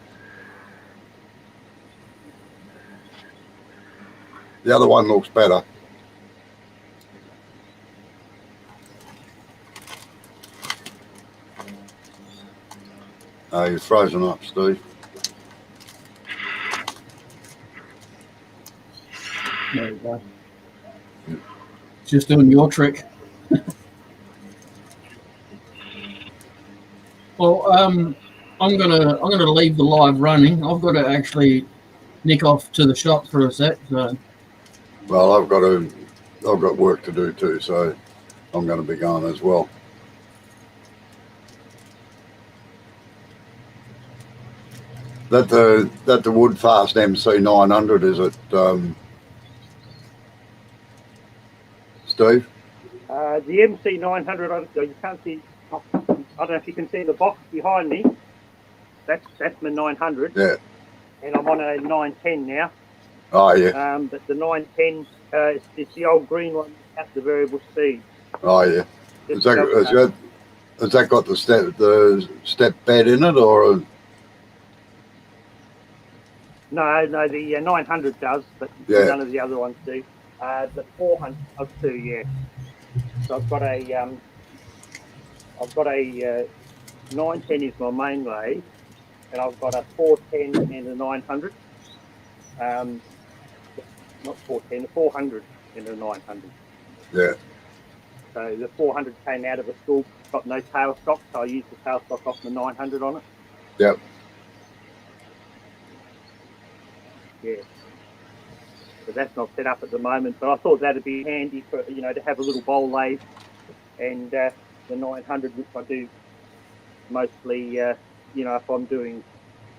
The other one looks better. Oh, you're frozen up, Steve. There you go. Just doing your trick. Well, I'm gonna leave the live running. I've got to actually nick off to the shop for a sec. So Well, I've got work to do too, so I'm going to be gone as well. That the Woodfast MC900, is it, Steve? The MC900, you can't see. I don't know if you can see the box behind me. That's my 900. Yeah. And I'm on a 910 now. Oh yeah. But the 910, it's the old green one at the variable speed. Oh yeah. Has that got the step bed in it, or? No, the 900 does, but Yeah. none of the other ones do. The 400 does too, yeah. So I've got a 910 is my main lathe, and I've got a 410 and a 900. Not 410, a 400 and a 900. Yeah. So the 400 came out of a school, got no tailstock, so I used the tailstock off the 900 on it. Yep. Yeah. So that's not set up at the moment, but I thought that'd be handy for, to have a little bowl lathe, and the 900, which I do mostly, if I'm doing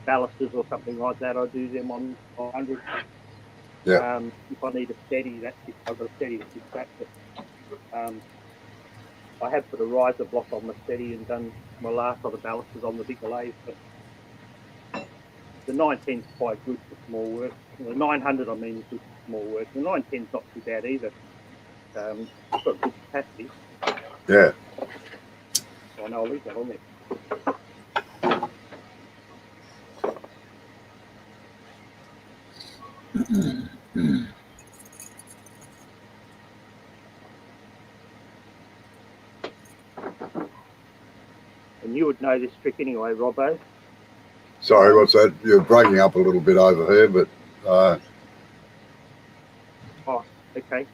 balusters or something like that, I do them on 100. Yeah. If I need a steady, I've got a steady to fix that. But, I have put a riser block on my steady and done my last of the balusters on the bigger lathe, but the 910 is quite good for small work. The 900, is good for small work. The 910 is not too bad either. It's got good capacity. Yeah. So I know I'll leave that on there. And you would know this trick anyway, Robbo. Sorry, what's that? You're breaking up a little bit over here, but Oh, okay.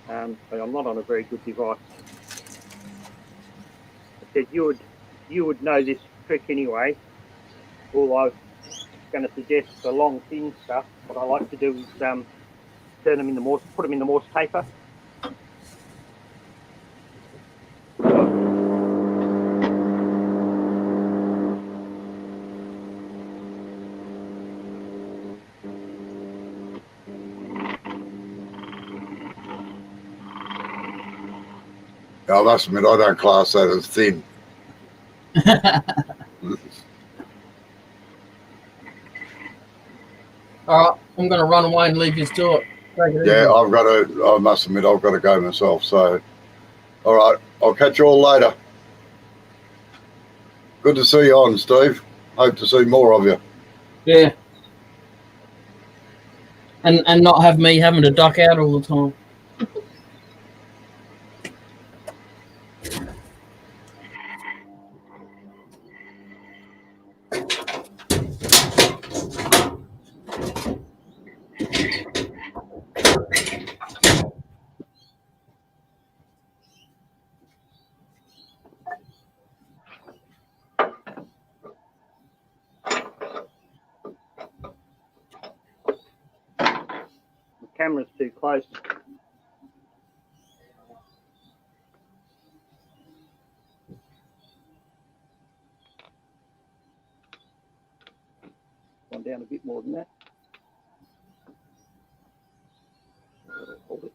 I'm not on a very good device. I said you would know this trick anyway. All I was going to suggest for long thin stuff, what I like to do is turn them in the Morse, put them in the Morse taper. I must admit I don't class that as thin. All right, I'm going to run away and leave you to it. Take it Yeah, easy. I must admit I've got to go myself. So, all right, I'll catch you all later. Good to see you on, Steve. Hope to see more of you. Yeah. And not have me having to duck out all the time. The camera's too close. Gone down a bit more than that. Hold it.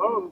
Oh,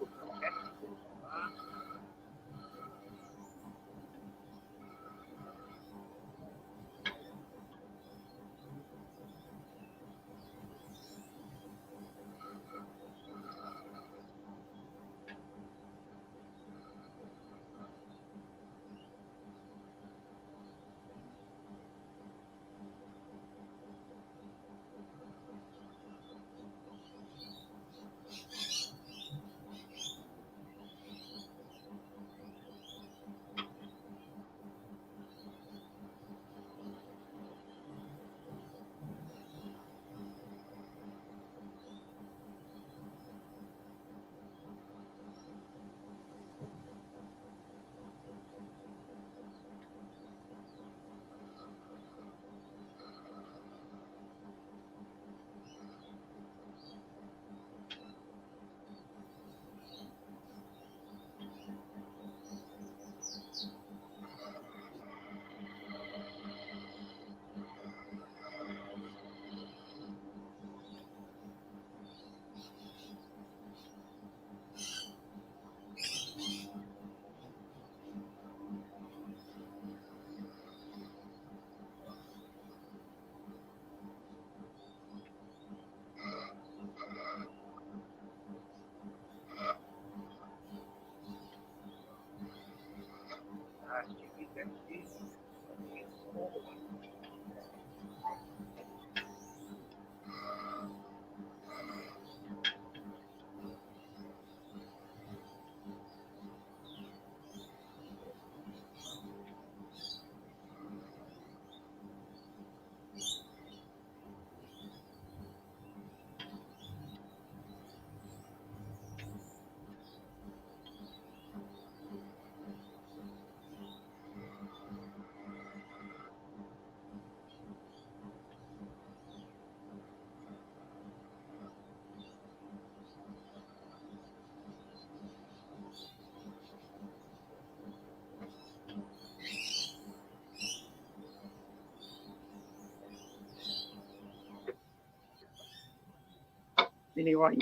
anyway,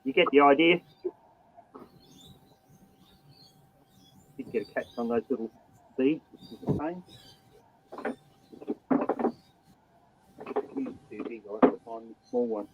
you get the idea. You get a catch on those little beads, which is the same. Use too big, I have to find the small one.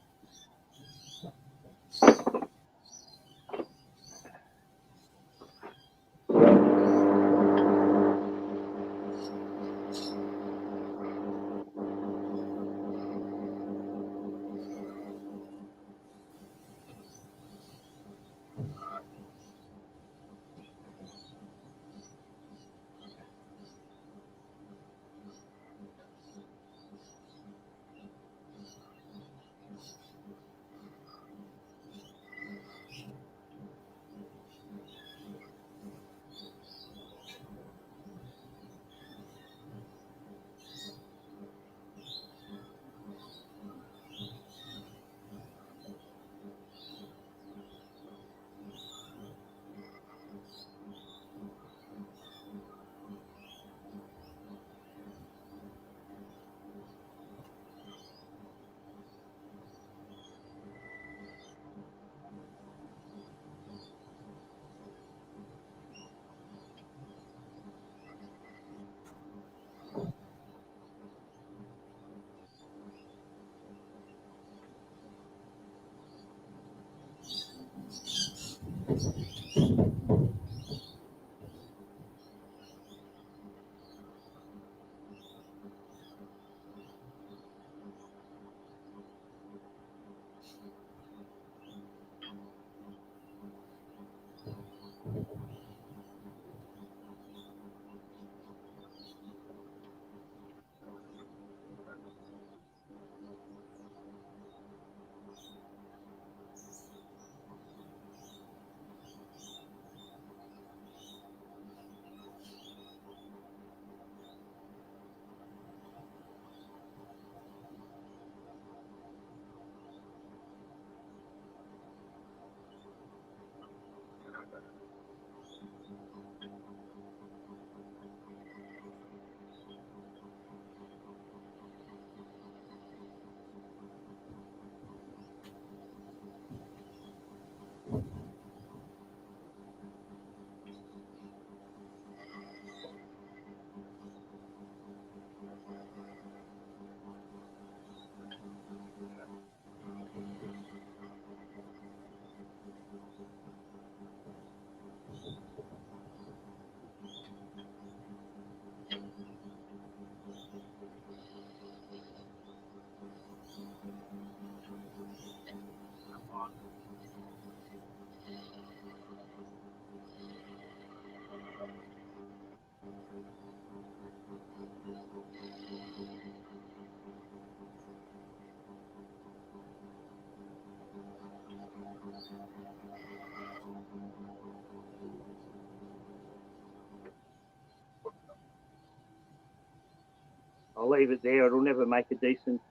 I'll leave it there. It'll never make a decent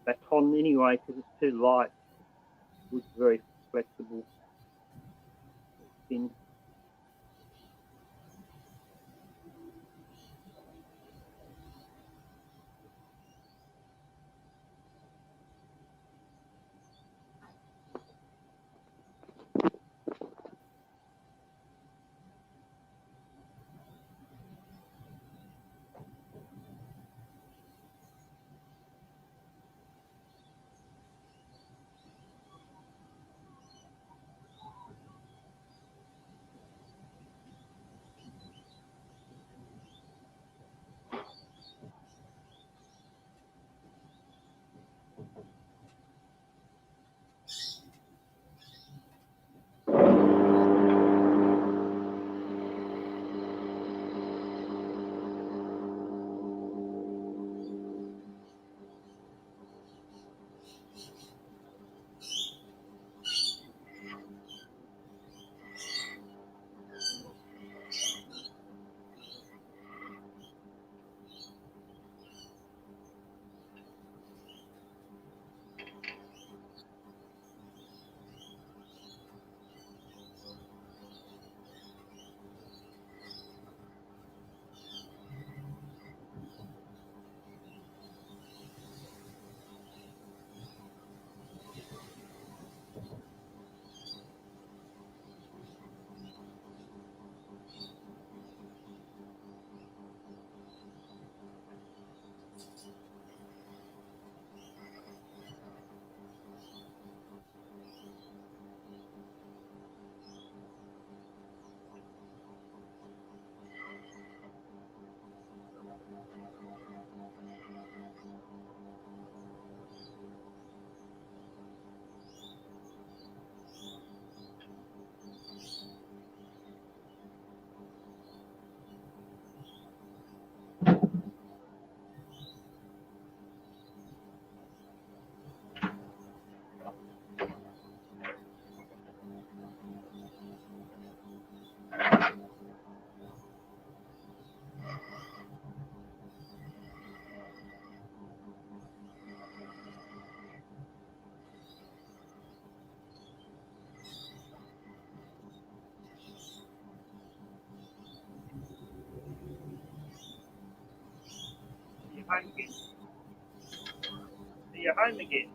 baton anyway because it's too light. Wood's very flexible, thin. You're home again. You're home again.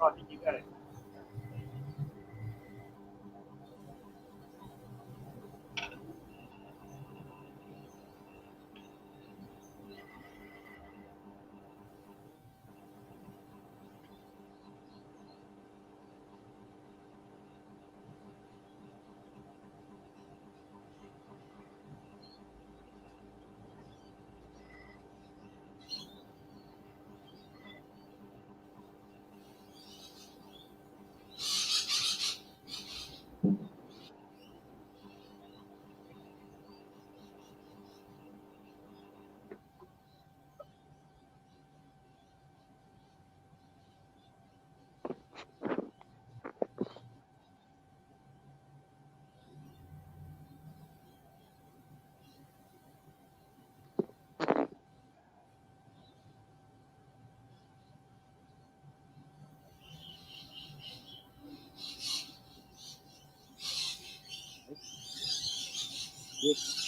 Oh, did you go? Yes.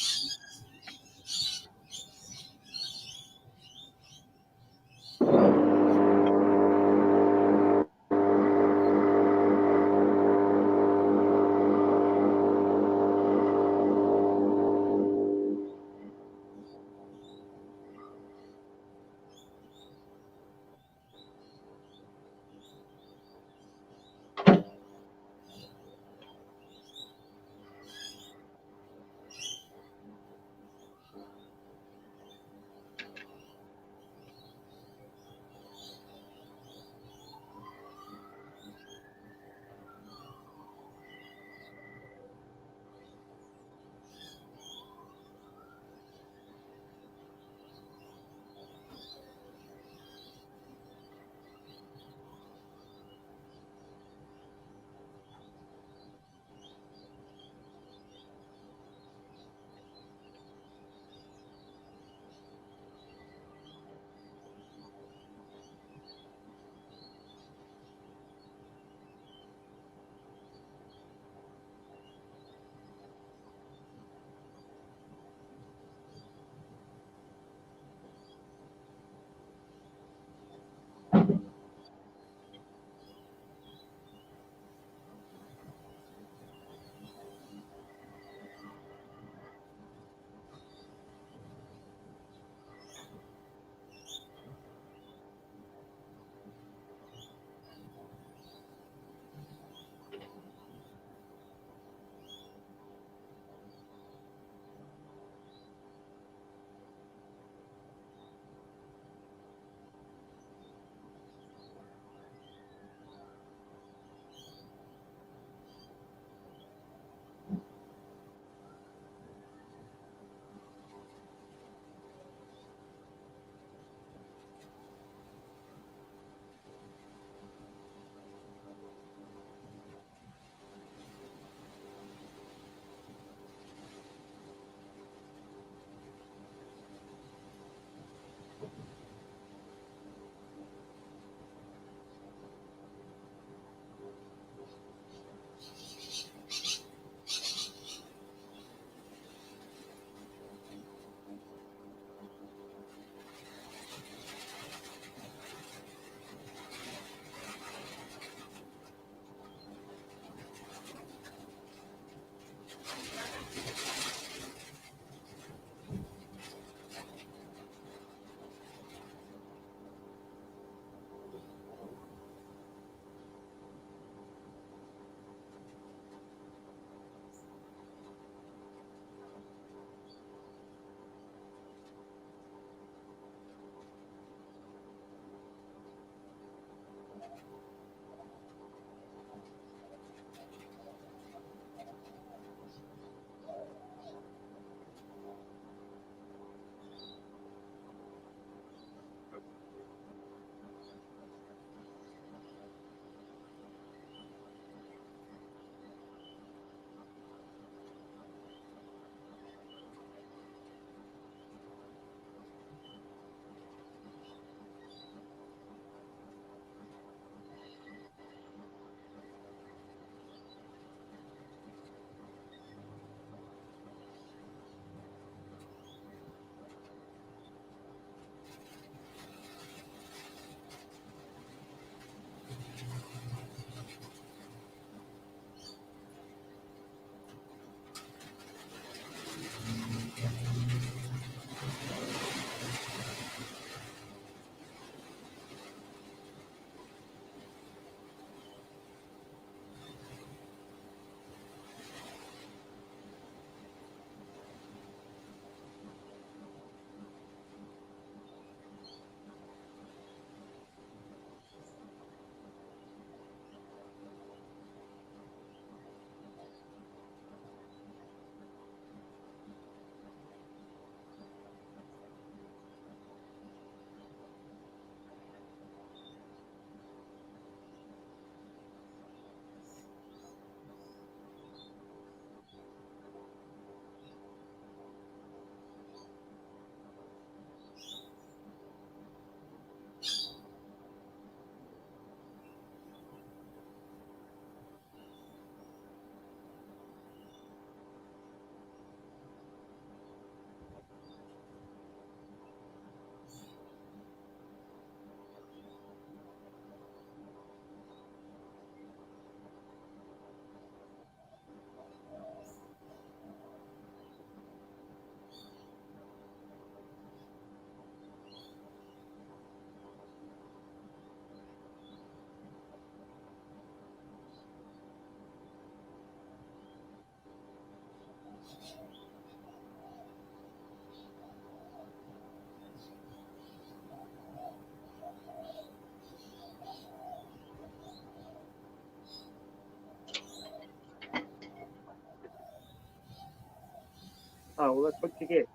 Oh, well, that's what you get.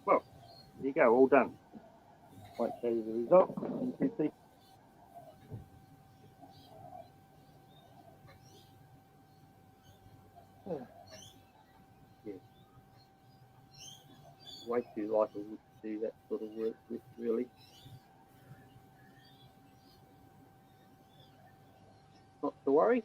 Well, there you go, all done. Won't show you the result. You can see. Yeah. Way too light a wood to do that sort of work with, really. Not to worry.